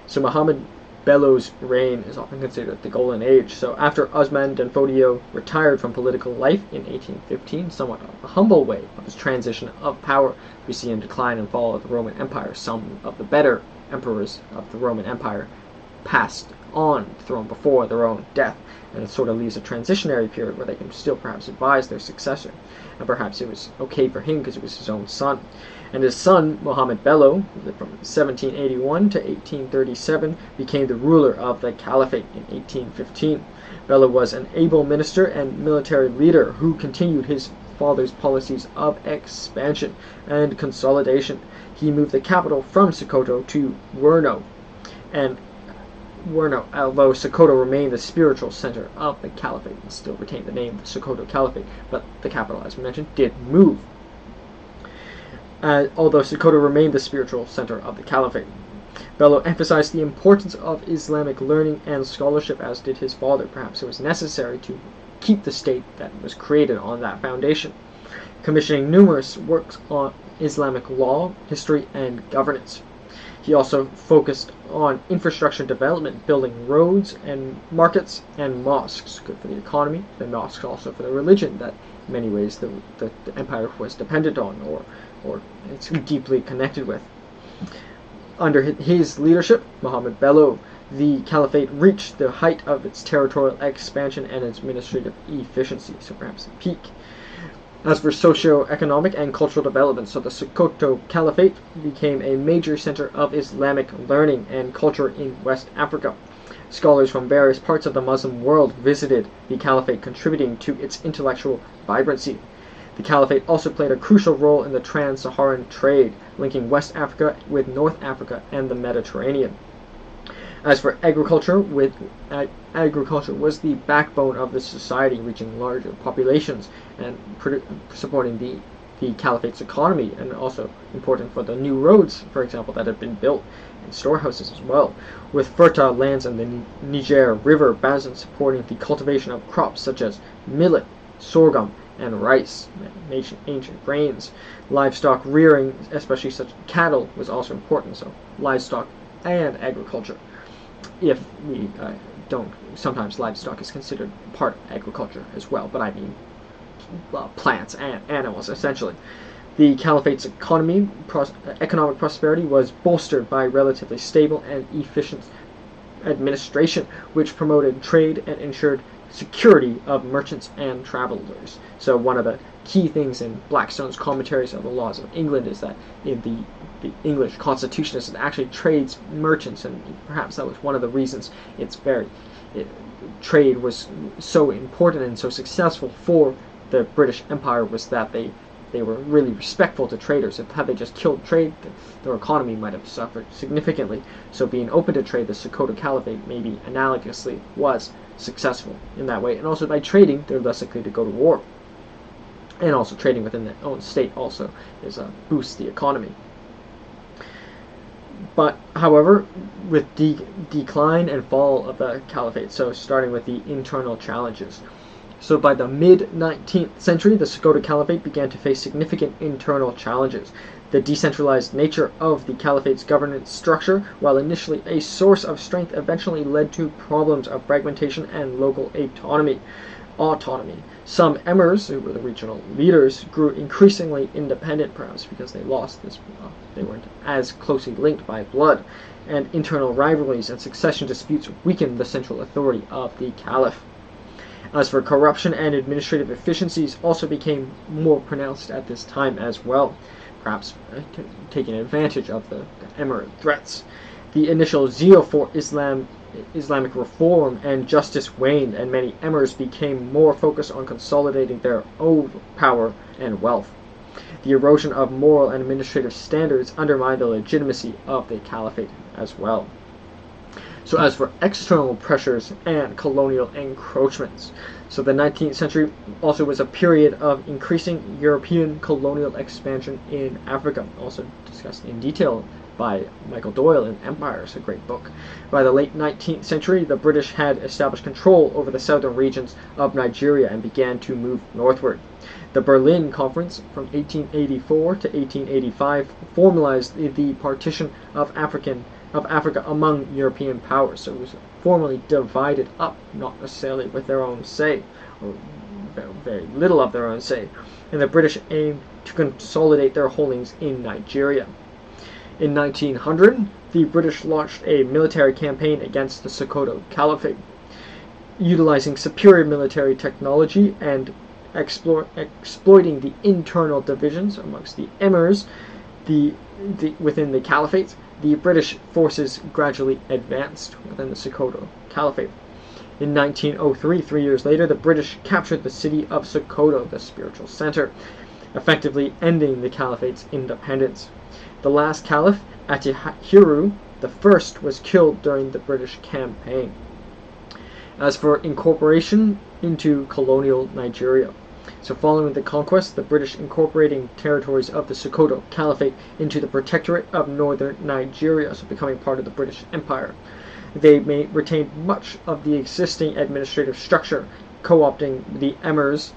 so Muhammad Bello's reign is often considered the golden age. So after Usman dan Fodio retired from political life in 1815, somewhat of a humble way of his transition of power, we see in decline and fall of the Roman Empire. Some of the better emperors of the Roman Empire passed on the throne before their own death, and it sort of leaves a transitionary period where they can still perhaps advise their successor. And perhaps it was okay for him because it was his own son. And his son, Muhammad Bello, from 1781 to 1837, became the ruler of the Caliphate in 1815. Bello was an able minister and military leader who continued his father's policies of expansion and consolidation. He moved the capital from Sokoto to Wurno, although Sokoto remained the spiritual center of the Caliphate and still retained the name the Sokoto Caliphate, but the capital, as we mentioned, did move. Although Sokoto remained the spiritual center of the Caliphate, Bello emphasized the importance of Islamic learning and scholarship, as did his father. Perhaps it was necessary to keep the state that was created on that foundation, commissioning numerous works on Islamic law, history, and governance. He also focused on infrastructure development, building roads and markets and mosques, good for the economy, the mosques also for the religion that in many ways the empire was dependent on or it's deeply connected with. Under his leadership, Muhammad Bello, the Caliphate reached the height of its territorial expansion and its administrative efficiency, so perhaps a peak. As for socio-economic and cultural development, so the Sokoto Caliphate became a major center of Islamic learning and culture in West Africa. Scholars from various parts of the Muslim world visited the Caliphate, contributing to its intellectual vibrancy. The Caliphate also played a crucial role in the trans-Saharan trade, linking West Africa with North Africa and the Mediterranean. As for agriculture, agriculture was the backbone of the society, reaching larger populations and supporting the Caliphate's economy, and also important for the new roads, for example, that had been built, and storehouses as well, with fertile lands and the Niger River basin supporting the cultivation of crops such as millet, sorghum, and rice, ancient grains. Livestock rearing, especially such cattle, was also important, so livestock and agriculture. If we don't, sometimes livestock is considered part of agriculture as well, but I mean plants and animals, essentially. The Caliphate's economic prosperity was bolstered by relatively stable and efficient administration, which promoted trade and ensured security of merchants and travelers. So one of the key things in Blackstone's commentaries of the laws of England is that in the English Constitution is it actually trades merchants, and perhaps that was one of the reasons trade was so important and so successful for the British Empire, was that they were really respectful to traders. Had they just killed trade, their economy might have suffered significantly. So being open to trade, the Sokoto Caliphate maybe analogously was successful in that way. And also by trading, they're less likely to go to war. And also trading within their own state also boosts the economy. But, however, with decline and fall of the Caliphate, so starting with the internal challenges. So by the mid-19th century, the Sokoto Caliphate began to face significant internal challenges. The decentralized nature of the Caliphate's governance structure, while initially a source of strength, eventually led to problems of fragmentation and local autonomy. Some emirs, who were the regional leaders, grew increasingly independent, perhaps because they lost this, they weren't as closely linked by blood, and internal rivalries and succession disputes weakened the central authority of the Caliph. As for corruption and administrative efficiencies, also became more pronounced at this time as well, perhaps taking advantage of the emirate threats. The initial zeal for Islamic reform and justice waned, and many emirs became more focused on consolidating their own power and wealth. The erosion of moral and administrative standards undermined the legitimacy of the Caliphate as well. So as for external pressures and colonial encroachments, so the 19th century also was a period of increasing European colonial expansion in Africa, also discussed in detail by Michael Doyle in Empires, a great book. By the late 19th century, the British had established control over the southern regions of Nigeria and began to move northward. The Berlin Conference from 1884 to 1885 formalized the partition of Africa among European powers, so it was formally divided up, not necessarily with their own say, or very little of their own say, and the British aimed to consolidate their holdings in Nigeria. In 1900, the British launched a military campaign against the Sokoto Caliphate, utilizing superior military technology and exploiting the internal divisions amongst the emirs within the Caliphate. The British forces gradually advanced within the Sokoto Caliphate. In 1903, 3 years later, the British captured the city of Sokoto, the spiritual center, effectively ending the Caliphate's independence. The last Caliph, Atihiru I, was killed during the British campaign. As for incorporation into colonial Nigeria, so following the conquest, the British incorporating territories of the Sokoto Caliphate into the Protectorate of Northern Nigeria, so becoming part of the British Empire. They retained much of the existing administrative structure, co-opting the emirs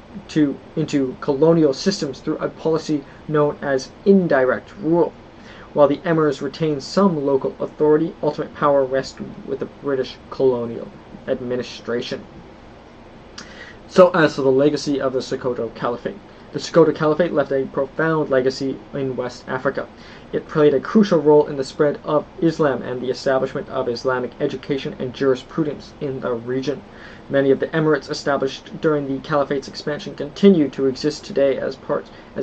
into colonial systems through a policy known as indirect rule. While the emirs retained some local authority, ultimate power rested with the British colonial administration. So as for the legacy of the Sokoto Caliphate, the Sokoto Caliphate left a profound legacy in West Africa. It played a crucial role in the spread of Islam and the establishment of Islamic education and jurisprudence in the region. Many of the emirates established during the Caliphate's expansion continue to exist today as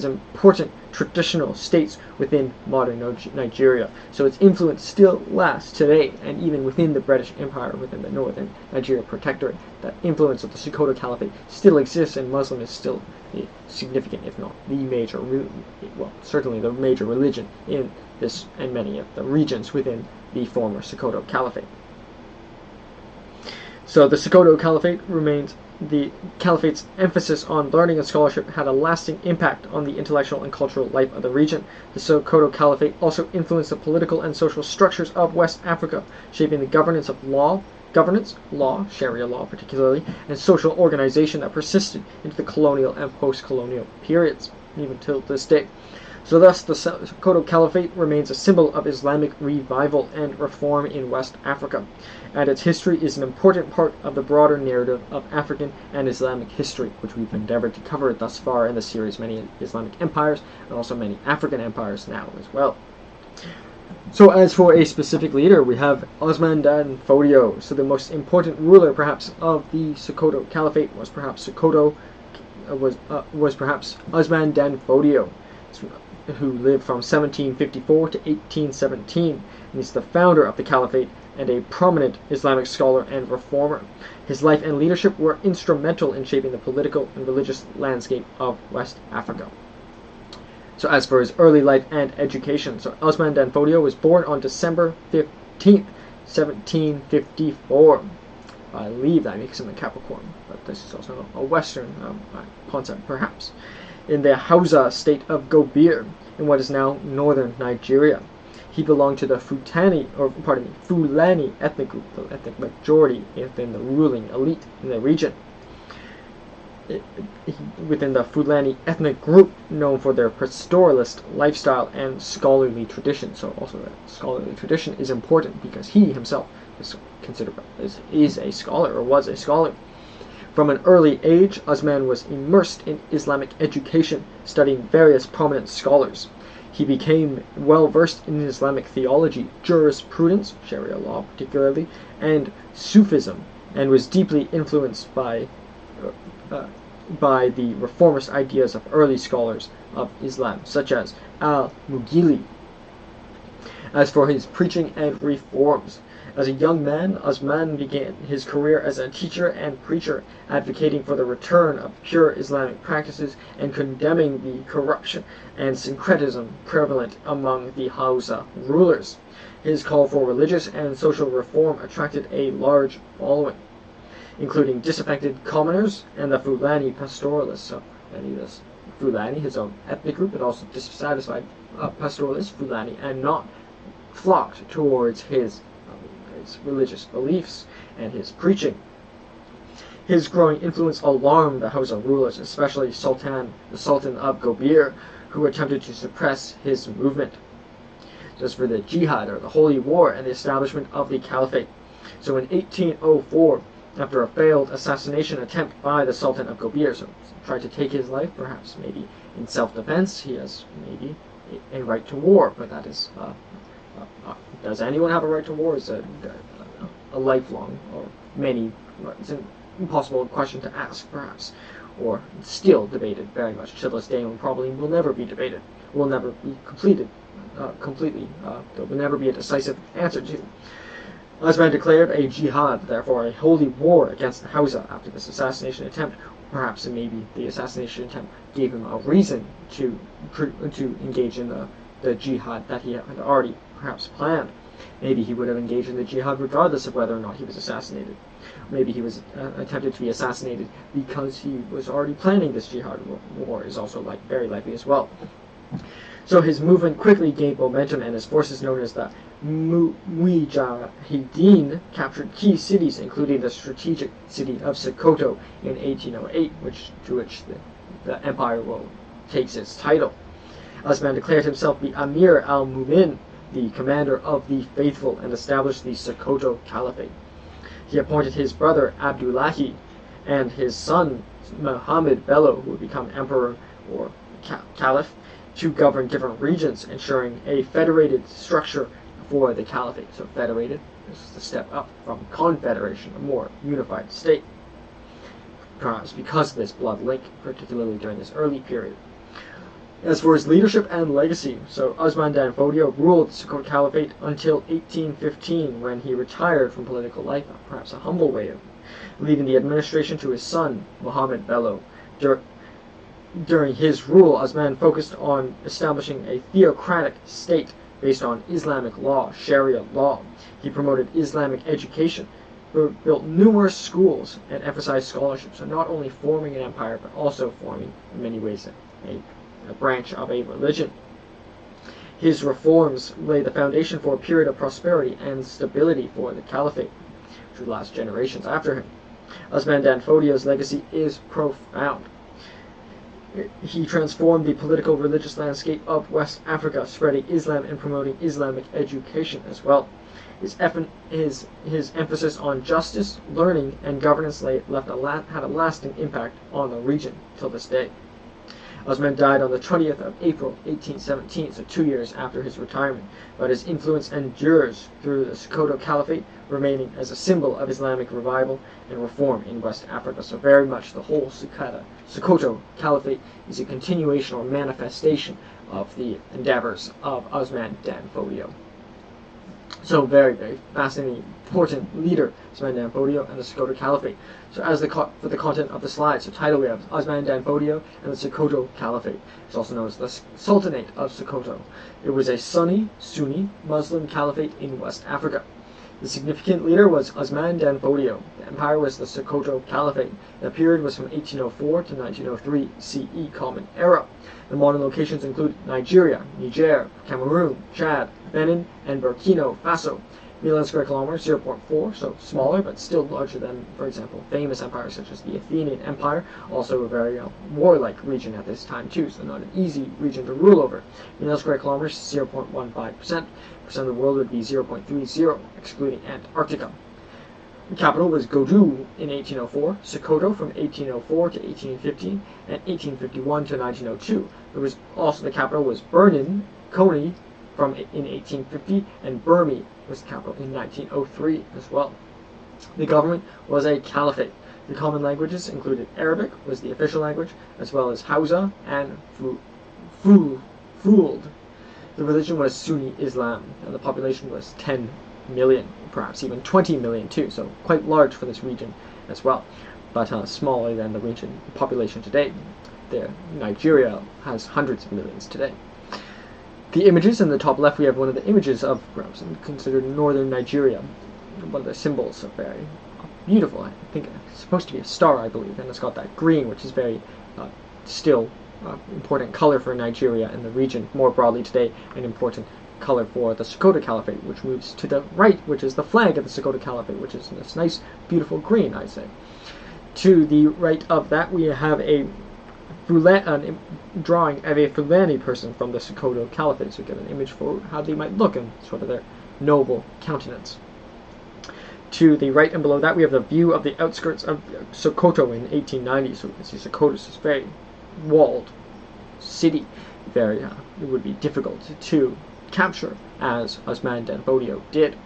important traditional states within modern Nigeria. So its influence still lasts today, and even within the British Empire, within the northern Nigeria protectorate, that influence of the Sokoto Caliphate still exists, and Muslim is still a significant, if not the major, certainly the major religion in this and many of the regions within the former Sokoto Caliphate. So the Sokoto Caliphate remains. The Caliphate's emphasis on learning and scholarship had a lasting impact on the intellectual and cultural life of the region. The Sokoto Caliphate also influenced the political and social structures of West Africa, shaping the governance, Sharia law particularly, and social organization that persisted into the colonial and post-colonial periods, even till this day. So thus, the Sokoto Caliphate remains a symbol of Islamic revival and reform in West Africa, and its history is an important part of the broader narrative of African and Islamic history, which we've endeavored to cover thus far in the series, many Islamic empires, and also many African empires now as well. So as for a specific leader, we have Usman dan Fodio. So the most important ruler, perhaps, of the Sokoto Caliphate was perhaps Usman dan Fodio, who lived from 1754 to 1817, and he's the founder of the Caliphate and a prominent Islamic scholar and reformer. His life and leadership were instrumental in shaping the political and religious landscape of West Africa. So as for his early life and education, so Usman dan Fodio was born on December 15th, 1754. I believe that makes him a Capricorn, but this is also a Western concept, perhaps, in the Hausa state of Gobir, in what is now northern Nigeria. He belonged to the Fulani ethnic group, the ethnic majority within the ruling elite in the region. Within the Fulani ethnic group, known for their pastoralist lifestyle and scholarly tradition. So also that scholarly tradition is important because he himself is considered is a scholar, or was a scholar. From an early age, Usman was immersed in Islamic education, studying various prominent scholars. He became well versed in Islamic theology, jurisprudence, Sharia law particularly, and Sufism, and was deeply influenced by the reformist ideas of early scholars of Islam, such as al-Mughili. As for his preaching and reforms, as a young man, Usman began his career as a teacher and preacher, advocating for the return of pure Islamic practices and condemning the corruption and syncretism prevalent among the Hausa rulers. His call for religious and social reform attracted a large following, including disaffected commoners and the Fulani pastoralists. So, this Fulani, his own ethnic group, but also dissatisfied pastoralists, Fulani, and not flocked towards his religious beliefs and his preaching. His growing influence alarmed the Hausa rulers, especially the Sultan of Gobir, who attempted to suppress his movement. Just for the Jihad, or the Holy War, and the establishment of the Caliphate. So in 1804, after a failed assassination attempt by the Sultan of Gobir, so tried to take his life, perhaps maybe in self-defense, he has maybe a right to war, but that is does anyone have a right to war? Is a lifelong or many, it's an impossible question to ask, perhaps, or still debated very much to this day, and probably will never be debated, will never be completed completely. There will never be a decisive answer to. Usman declared a jihad, therefore a holy war against the Hausa after this assassination attempt. Perhaps maybe the assassination attempt gave him a reason to engage in the jihad that he had already perhaps planned. Maybe he would have engaged in the jihad regardless of whether or not he was assassinated. Maybe he was attempted to be assassinated because he was already planning this jihad war, is also very likely as well. So his movement quickly gained momentum, and his forces, known as the Mujahideen, captured key cities, including the strategic city of Sokoto in 1808, to which the empire takes its title. Usman declared himself the Amir al-Mu'min, the commander of the faithful, and established the Sokoto Caliphate. He appointed his brother Abdullahi and his son Muhammad Bello, who would become emperor or caliph, to govern different regions, ensuring a federated structure for the caliphate. So federated is the step up from confederation, a more unified state. Perhaps because of this blood link, particularly during this early period. As for his leadership and legacy, so Usman dan Fodio ruled the Sokoto Caliphate until 1815, when he retired from political life, perhaps a humble way of leaving the administration to his son, Muhammad Bello. During his rule, Usman focused on establishing a theocratic state based on Islamic law, Sharia law. He promoted Islamic education, built numerous schools, and emphasized scholarship, so not only forming an empire, but also forming, in many ways, a branch of a religion. His reforms laid the foundation for a period of prosperity and stability for the caliphate, which would last generations after him. Usman dan Fodio's legacy is profound. He transformed the political religious landscape of West Africa, spreading Islam and promoting Islamic education as well. His emphasis on justice, learning, and governance had a lasting impact on the region till this day. Usman died on the 20th of April, 1817, so 2 years after his retirement, but his influence endures through the Sokoto Caliphate, remaining as a symbol of Islamic revival and reform in West Africa. So very much the whole Sokoto Caliphate is a continuation or manifestation of the endeavors of Usman dan Fodio. So very, very fascinating, important leader, Usman dan Fodio and the Sokoto Caliphate. So as for the content of the slide, so title we have Usman dan Fodio and the Sokoto Caliphate. It's also known as the Sultanate of Sokoto. It was a Sunni Muslim caliphate in West Africa. The significant leader was Usman dan Fodio. The empire was the Sokoto Caliphate. The period was from 1804 to 1903 CE Common Era. The modern locations include Nigeria, Niger, Cameroon, Chad, Benin, and Burkina Faso. Million square kilometers, 0.4, so smaller, but still larger than, for example, famous empires such as the Athenian Empire, also a very warlike region at this time too, so not an easy region to rule over. Million square kilometers, 0.15%. Percent of the world would be 0.30, excluding Antarctica. The capital was Goudou in 1804, Sokoto from 1804 to 1815, and 1851 to 1902. The capital was Benin, Koni in 1850, and Burmi was the capital in 1903 as well. The government was a caliphate. The common languages included Arabic, was the official language, as well as Hausa and Fuld. The religion was Sunni Islam, and the population was 10 million, perhaps even 20 million too, so quite large for this region as well, but smaller than the region population today. Nigeria has hundreds of millions today. The images in the top left, we have one of the images of perhaps considered northern Nigeria. One of the symbols are very beautiful. I think it's supposed to be a star, I believe, and it's got that green, which is very still important color for Nigeria and the region more broadly today, an important color for the Sokoto Caliphate, which moves to the right, which is the flag of the Sokoto Caliphate, which is this nice, beautiful green, I'd say. To the right of that, we have a drawing of a Fulani person from the Sokoto Caliphate, so we get an image for how they might look and sort of their noble countenance. To the right and below that, we have the view of the outskirts of Sokoto in 1890. So you can see Sokoto is this very walled city. It would be difficult to capture, as Usman dan Fodio did.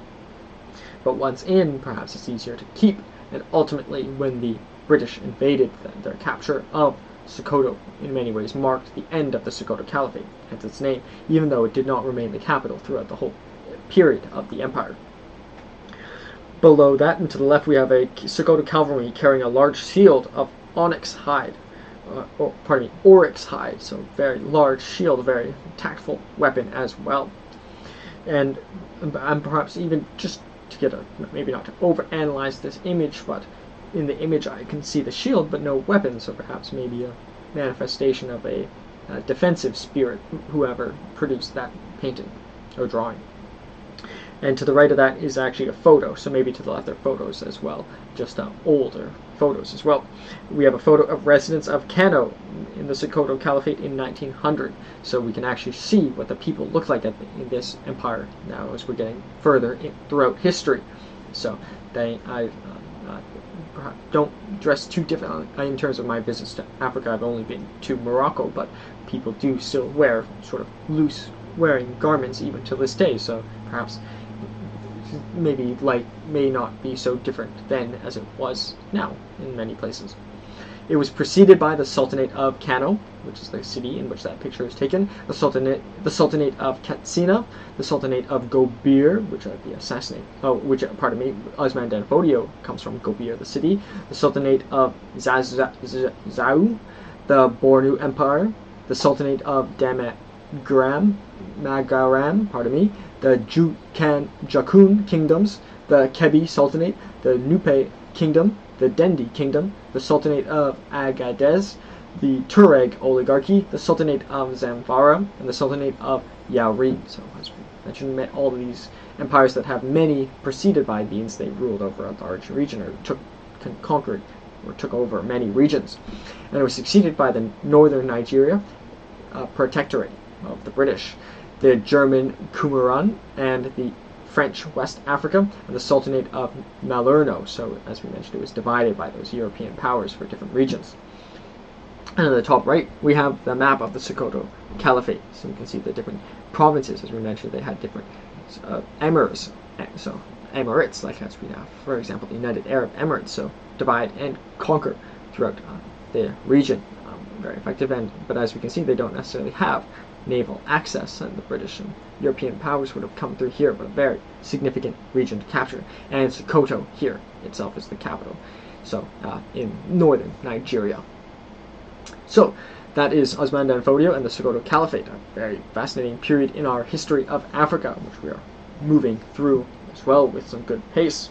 But once in, perhaps it's easier to keep, and ultimately, when the British invaded, their capture of Sokoto in many ways marked the end of the Sokoto Caliphate, hence its name, even though it did not remain the capital throughout the whole period of the empire. Below that and to the left, we have a Sokoto cavalry carrying a large shield of oryx hide, so very large shield, a very tactful weapon as well. And perhaps even just to get maybe not to overanalyze this image, but in the image I can see the shield but no weapon, so perhaps maybe a manifestation of a defensive spirit, whoever produced that painting or drawing. And to the right of that is actually a photo, so maybe to the left are photos as well, just older photos as well. We have a photo of residents of Kano in the Sokoto Caliphate in 1900, so we can actually see what the people look like in this empire now as we're getting further throughout history. So don't dress too different. In terms of my visits to Africa, I've only been to Morocco, but people do still wear sort of loose wearing garments even to this day, so perhaps maybe life may not be so different then as it was now in many places. It was preceded by the Sultanate of Kano, which is the city in which that picture is taken, the Sultanate of Katsina, the Sultanate of Gobir, which Usman Dan Fodio comes from Gobir, the city, the Sultanate of Zhou, the Bornu Empire, the Sultanate of Magaram, the Jakun kingdoms, the Kebi Sultanate, the Nupe Kingdom, the Dendi Kingdom, the Sultanate of Agadez, the Tuareg oligarchy, the Sultanate of Zamfara, and the Sultanate of Yauri. So, as we mentioned, all of these empires that have many preceded by these, they ruled over a large region, or conquered or took over many regions. And it was succeeded by the northern Nigeria protectorate of the British, the German Qumran, and the French West Africa, and the Sultanate of Malerno. So, as we mentioned, it was divided by those European powers for different regions. And on the top right, we have the map of the Sokoto Caliphate. So you can see the different provinces. As we mentioned, they had different emirs. So emirates, like as we have, for example, the United Arab Emirates. So divide and conquer throughout the region. Very effective. But as we can see, they don't necessarily have naval access, and the British and European powers would have come through here, but a very significant region to capture. And Sokoto here itself is the capital, so in northern Nigeria. So that is Usman Dan Fodio and the Sokoto Caliphate, a very fascinating period in our history of Africa, which we are moving through as well with some good pace.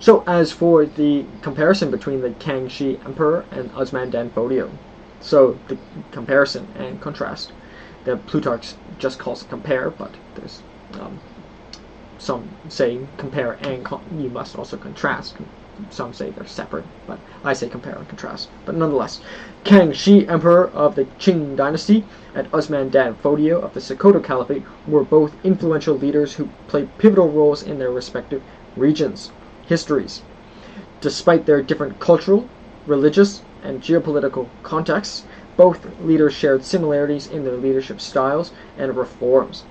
So as for the comparison between the Kangxi Emperor and Usman Dan Fodio, so the comparison and contrast, the Plutarch just calls it compare, but there's some say compare and you must also contrast. Some say they're separate, but I say compare and contrast. But nonetheless, Kangxi, Emperor of the Qing Dynasty, and Usman Dan Fodio of the Sokoto Caliphate were both influential leaders who played pivotal roles in their respective regions' histories. Despite their different cultural, religious, and geopolitical contexts, both leaders shared similarities in their leadership styles and reforms.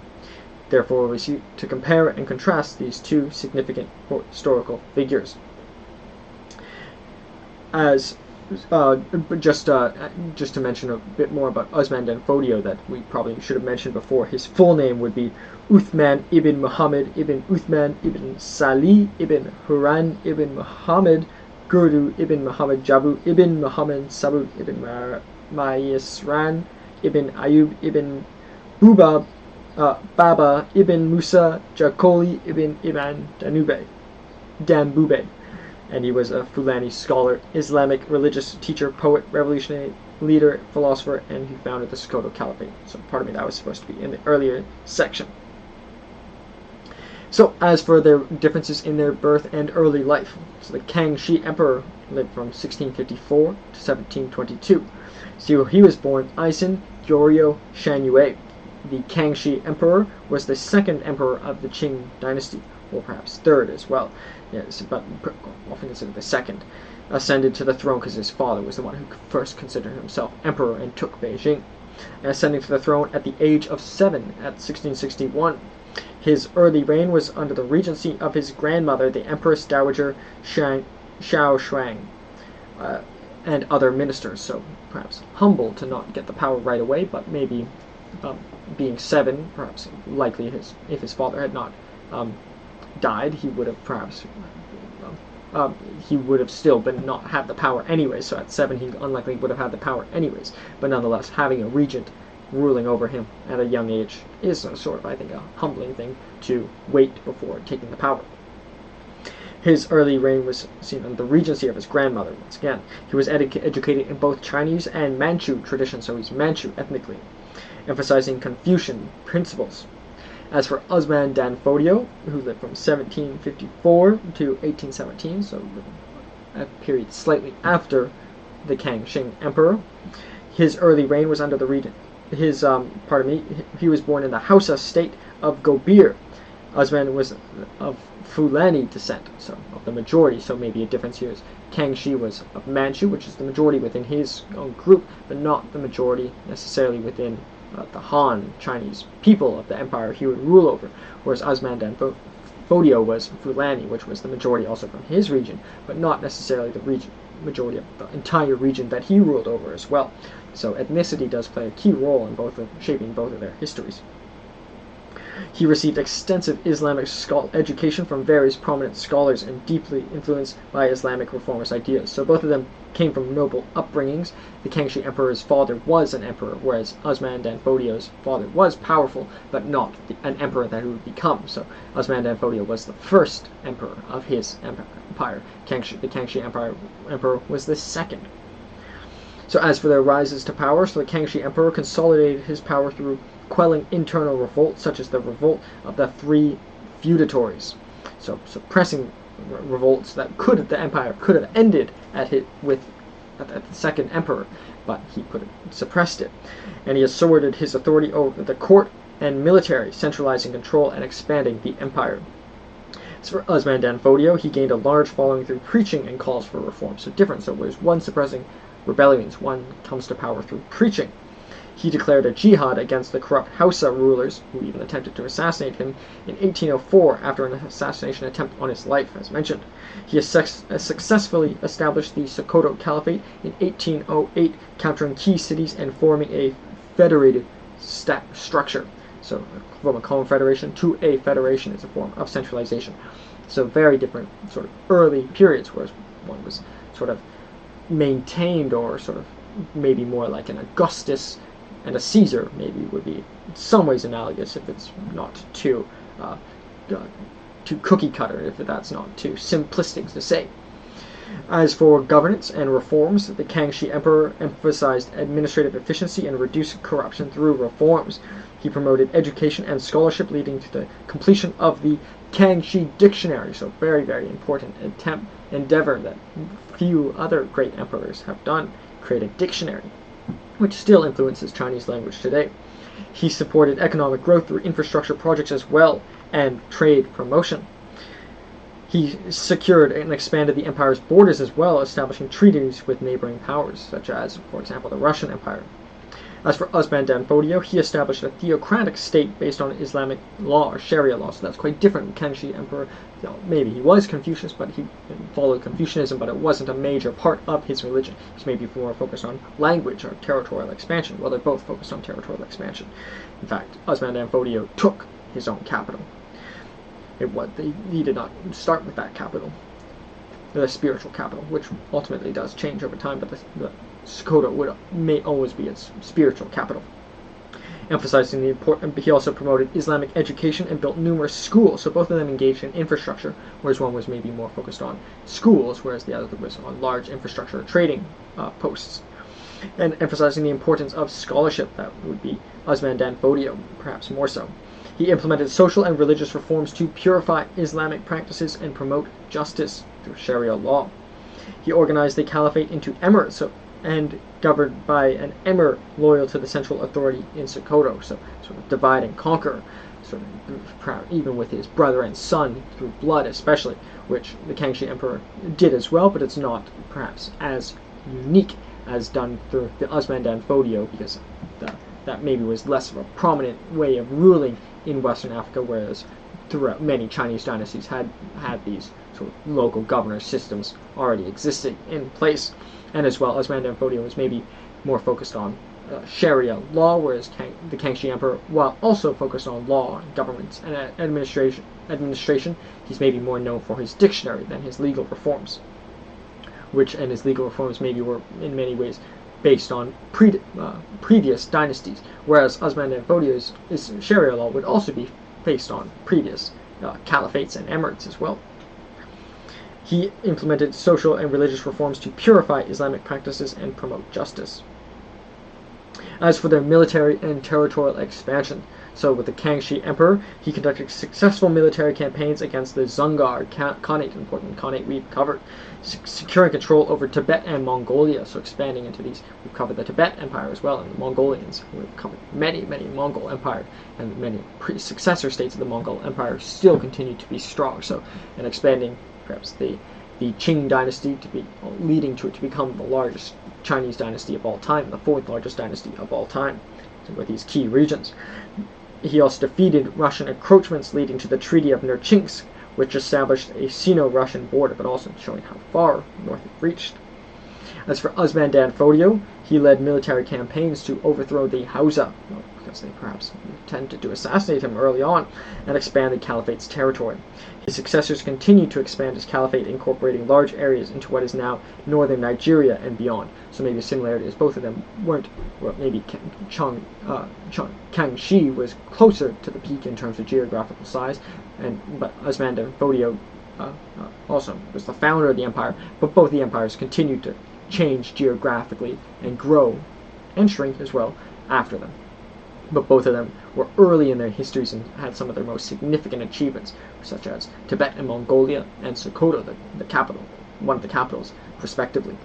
Therefore, we seek to compare and contrast these two significant historical figures. As just to mention a bit more about Usman Dan Fodio that we probably should have mentioned before, his full name would be Uthman ibn Muhammad ibn Uthman ibn Salih ibn Huran ibn Muhammad Gurdu ibn Muhammad Jabu ibn Muhammad Sabud ibn Mayisran ibn Ayub ibn Buba Baba ibn Musa Jakoli ibn Iban Dambube. And he was a Fulani scholar, Islamic religious teacher, poet, revolutionary leader, philosopher, and he founded the Sokoto Caliphate. So pardon me, that was supposed to be in the earlier section. So as for their differences in their birth and early life, so the Kangxi Emperor lived from 1654 to 1722. So he was born Aisin Gyoryo Shanyue. The Kangxi Emperor was the second emperor of the Qing Dynasty, or perhaps third as well. Yes, but often considered the second. Ascended to the throne because his father was the one who first considered himself emperor and took Beijing. Ascending to the throne at the age of 7 at 1661. His early reign was under the regency of his grandmother, the Empress Dowager Xiao Shuang, and other ministers. So perhaps humble to not get the power right away, but maybe being 7, perhaps likely if his father had not died, he would have perhaps he would have still been not had the power anyways. So at 7 he unlikely would have had the power anyways, but nonetheless having a regent ruling over him at a young age is a sort of, I think, a humbling thing to wait before taking the power. His early reign was seen under the regency of his grandmother. Once again, he was educated in both Chinese and Manchu tradition, so he's Manchu ethnically, emphasizing Confucian principles. As for Usman Dan Fodio, who lived from 1754 to 1817, so a period slightly after the Kangxi Emperor, his early reign was under the he was born in the Hausa state of Gobir, Usman was of Fulani descent, so of the majority, so maybe a difference here is Kangxi was of Manchu, which is the majority within his own group, but not the majority necessarily within the Han Chinese people of the empire he would rule over, whereas Usman dan Fodio was Fulani, which was the majority also from his region, but not necessarily the majority of the entire region that he ruled over as well. So ethnicity does play a key role in shaping both of their histories. He received extensive Islamic education from various prominent scholars and deeply influenced by Islamic reformist ideas. So both of them came from noble upbringings. The Kangxi emperor's father was an emperor, whereas Usman dan Fodio's father was powerful, but not an emperor that he would become. So Usman dan Fodio was the first emperor of his empire. The Kangxi emperor was the second. So as for their rises to power, so the Kangxi emperor consolidated his power through quelling internal revolts, such as the revolt of the three feudatories. So suppressing revolts that the empire could have ended at the second emperor, but he suppressed it. And he asserted his authority over the court and military, centralizing control and expanding the empire. As for Usman dan Fodio, he gained a large following through preaching and calls for reform. So different. So there's one suppressing rebellions, one comes to power through preaching. He declared a jihad against the corrupt Hausa rulers, who even attempted to assassinate him in 1804 after an assassination attempt on his life, as mentioned. He successfully established the Sokoto Caliphate in 1808, countering key cities and forming a federated structure. So from a confederation to a federation is a form of centralization. So very different sort of early periods, whereas one was sort of maintained, or sort of maybe more like an Augustus and a Caesar maybe would be in some ways analogous, if it's not too cookie cutter, if that's not too simplistic to say. As for governance and reforms, the Kangxi emperor emphasized administrative efficiency and reduced corruption through reforms. He promoted education and scholarship, leading to the completion of the Kangxi dictionary, so very, very important endeavor that few other great emperors have done, create a dictionary, which still influences Chinese language today. He supported economic growth through infrastructure projects as well, and trade promotion. He secured and expanded the empire's borders as well, establishing treaties with neighboring powers, such as, for example, the Russian Empire. As for Usman dan Fodio, he established a theocratic state based on Islamic law, or Sharia law, so that's quite different. Kangxi emperor, maybe he was Confucius, but he followed Confucianism, but it wasn't a major part of his religion. He's maybe more focused on language or territorial expansion. Well, they're both focused on territorial expansion. In fact, Usman dan Fodio took his own capital. He did not start with that capital, the spiritual capital, which ultimately does change over time, but the Sokoto may always be its spiritual capital. Emphasizing the importance, he also promoted Islamic education and built numerous schools, so both of them engaged in infrastructure, whereas one was maybe more focused on schools, whereas the other was on large infrastructure trading posts. And emphasizing the importance of scholarship, that would be Usman dan Fodio, perhaps more so. He implemented social and religious reforms to purify Islamic practices and promote justice through Sharia law. He organized the caliphate into emirates, and governed by an emir loyal to the central authority in Sokoto, so sort of divide and conquer, sort of even with his brother and son through blood especially, which the Kangxi emperor did as well, but it's not perhaps as unique as done through the Usman dan Fodio, because that maybe was less of a prominent way of ruling in Western Africa, whereas throughout many Chinese dynasties had these sort of local governor systems already existing in place. And as well, Usman dan Fodio was maybe more focused on Sharia law, whereas the Kangxi emperor, while also focused on law, government, and administration, he's maybe more known for his dictionary than his legal reforms. And his legal reforms maybe were in many ways based on previous dynasties, whereas Usman dan Fodio's Sharia law would also be based on previous caliphates and emirates as well. He implemented social and religious reforms to purify Islamic practices and promote justice. As for their military and territorial expansion, so with the Kangxi Emperor, he conducted successful military campaigns against the Dzungar Khanate, important Khanate we've covered, securing control over Tibet and Mongolia, so expanding into these. We've covered the Tibet Empire as well, and the Mongolians. We've covered many Mongol Empire, and many successor states of the Mongol Empire still continue to be strong, so, and expanding perhaps the Qing Dynasty leading to it to become the largest Chinese dynasty of all time, the fourth largest dynasty of all time, with these key regions. He also defeated Russian encroachments, leading to the Treaty of Nerchinsk, which established a Sino-Russian border, but also showing how far north it reached. As for Usman Dan Fodio, he led military campaigns to overthrow the Hausa, because they perhaps intended to assassinate him early on, and expand the Caliphate's territory. His successors continued to expand his caliphate, incorporating large areas into what is now northern Nigeria and beyond. So maybe a similarity is both of them weren't, well, maybe Kangxi was closer to the peak in terms of geographical size, but Usman Dan Fodio also was the founder of the empire, but both the empires continued to change geographically and grow and shrink as well after them. But both of them were early in their histories and had some of their most significant achievements, such as Tibet and Mongolia, and Sokoto, the capital, one of the capitals, respectively.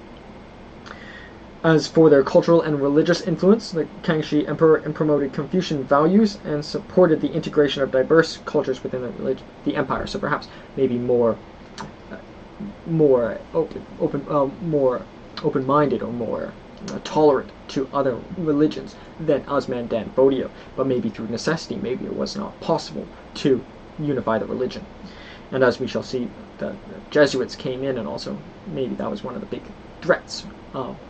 As for their cultural and religious influence, the Kangxi Emperor promoted Confucian values and supported the integration of diverse cultures within the empire. So perhaps maybe more open-minded or more tolerant to other religions than Usman Dan Fodio, but maybe through necessity, maybe it was not possible to unify the religion. And as we shall see, the Jesuits came in, and also maybe that was one of the big threats,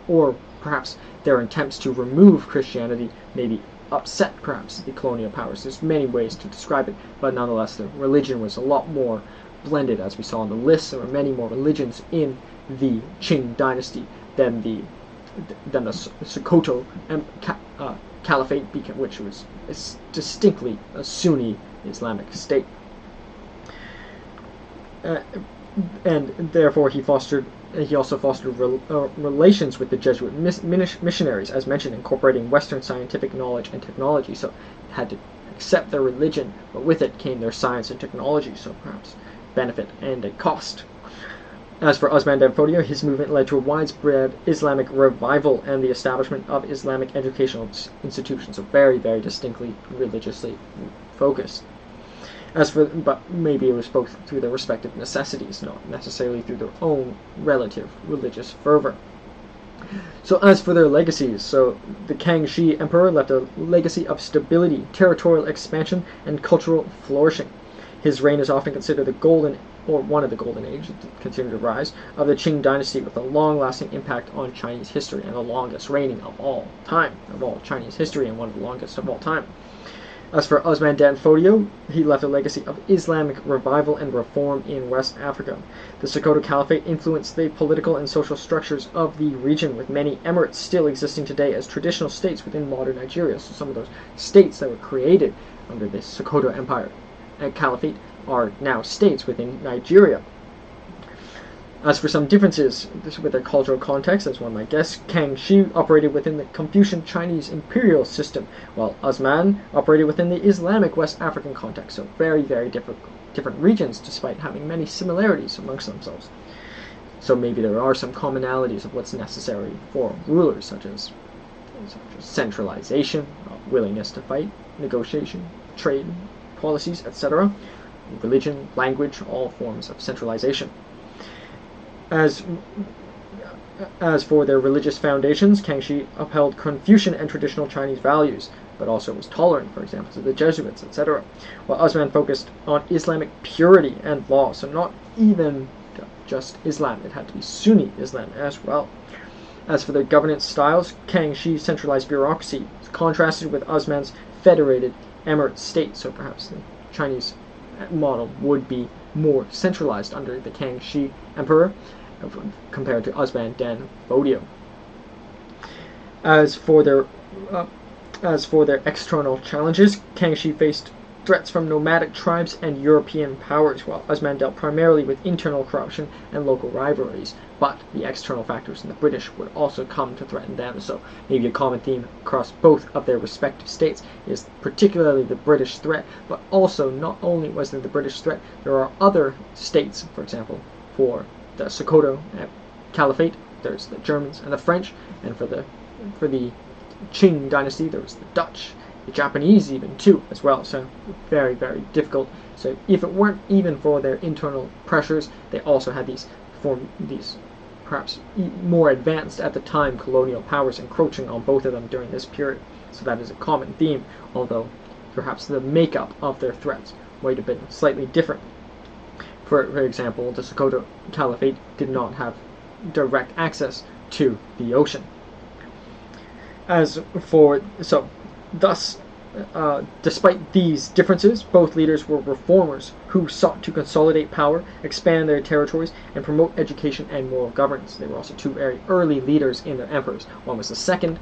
or perhaps their attempts to remove Christianity maybe upset perhaps the colonial powers. There's many ways to describe it, but nonetheless the religion was a lot more blended, as we saw on the list. There were many more religions in the Qing Dynasty than the Sokoto Caliphate, which was distinctly a Sunni Islamic state. And therefore he also fostered relations with the Jesuit missionaries, as mentioned, incorporating Western scientific knowledge and technology. So it had to accept their religion, but with it came their science and technology, so perhaps benefit and a cost. As for Usman Dan Fodio, his movement led to a widespread Islamic revival and the establishment of Islamic educational institutions, so very, very distinctly religiously focused. But maybe it was both through their respective necessities, not necessarily through their own relative religious fervor. So as for their legacies, so the Kangxi Emperor left a legacy of stability, territorial expansion, and cultural flourishing. His reign is often considered the golden, or one of the golden age, continued to rise, of the Qing Dynasty, with a long-lasting impact on Chinese history, and the longest reigning of all time, of all Chinese history, and one of the longest of all time. As for Usman Dan Fodio, he left a legacy of Islamic revival and reform in West Africa. The Sokoto Caliphate influenced the political and social structures of the region, with many emirates still existing today as traditional states within modern Nigeria. So some of those states that were created under the Sokoto Empire and Caliphate are now states within Nigeria. As for some differences with their cultural context, as one might guess, Kangxi operated within the Confucian Chinese imperial system, while Usman operated within the Islamic West African context. So very, very different regions, despite having many similarities amongst themselves. So maybe there are some commonalities of what's necessary for rulers, such as centralization, willingness to fight, negotiation, trade, policies, etc., religion, language, all forms of centralization. As for their religious foundations, Kangxi upheld Confucian and traditional Chinese values, but also was tolerant, for example, to the Jesuits, etc., while Usman focused on Islamic purity and law, so not even just Islam, it had to be Sunni Islam as well. As for their governance styles, Kangxi centralized bureaucracy, contrasted with Usman's federated emirate state, so perhaps the Chinese model would be more centralized under the Kangxi Emperor compared to Usman Dan Fodio. As for their external challenges, Kangxi faced threats from nomadic tribes and European powers, while Usman dealt primarily with internal corruption and local rivalries. But the external factors in the British would also come to threaten them. So maybe a common theme across both of their respective states is particularly the British threat, but also not only was there the British threat, there are other states, for example, for the Sokoto Caliphate, there's the Germans and the French, and for the Qing Dynasty, there was the Dutch, the Japanese even too as well. So very, very difficult. So if it weren't even for their internal pressures, they also had these perhaps more advanced at the time colonial powers encroaching on both of them during this period. So that is a common theme, although perhaps the makeup of their threats might have been slightly different. For example, the Sokoto Caliphate did not have direct access to the ocean. Despite these differences, both leaders were reformers who sought to consolidate power, expand their territories, and promote education and moral governance. They were also two very early leaders in their empires. One was the second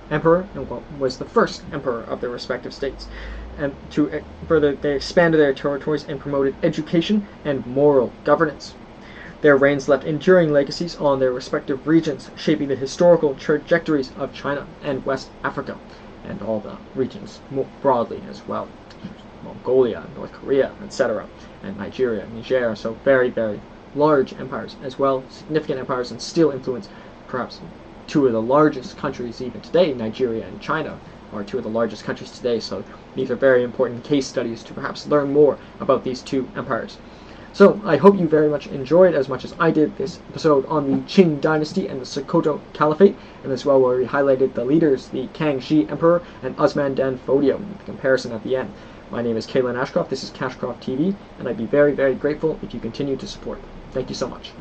emperor, and one was the first emperor of their respective states. And further, they expanded their territories and promoted education and moral governance. Their reigns left enduring legacies on their respective regions, shaping the historical trajectories of China and West Africa, and all the regions more broadly as well. Mongolia, North Korea, etc., and Nigeria, Niger. So very, very large empires as well, significant empires, and still influence perhaps two of the largest countries even today. Nigeria and China are two of the largest countries today. So these are very important case studies to perhaps learn more about these two empires. So I hope you very much enjoyed, as much as I did, this episode on the Qing Dynasty and the Sokoto Caliphate, and as well where we highlighted the leaders, the Kangxi Emperor and Usman dan Fodio, with the comparison at the end. My name is Kalen Ashcroft, this is Cashcroft TV, and I'd be very, very grateful if you continue to support. Thank you so much.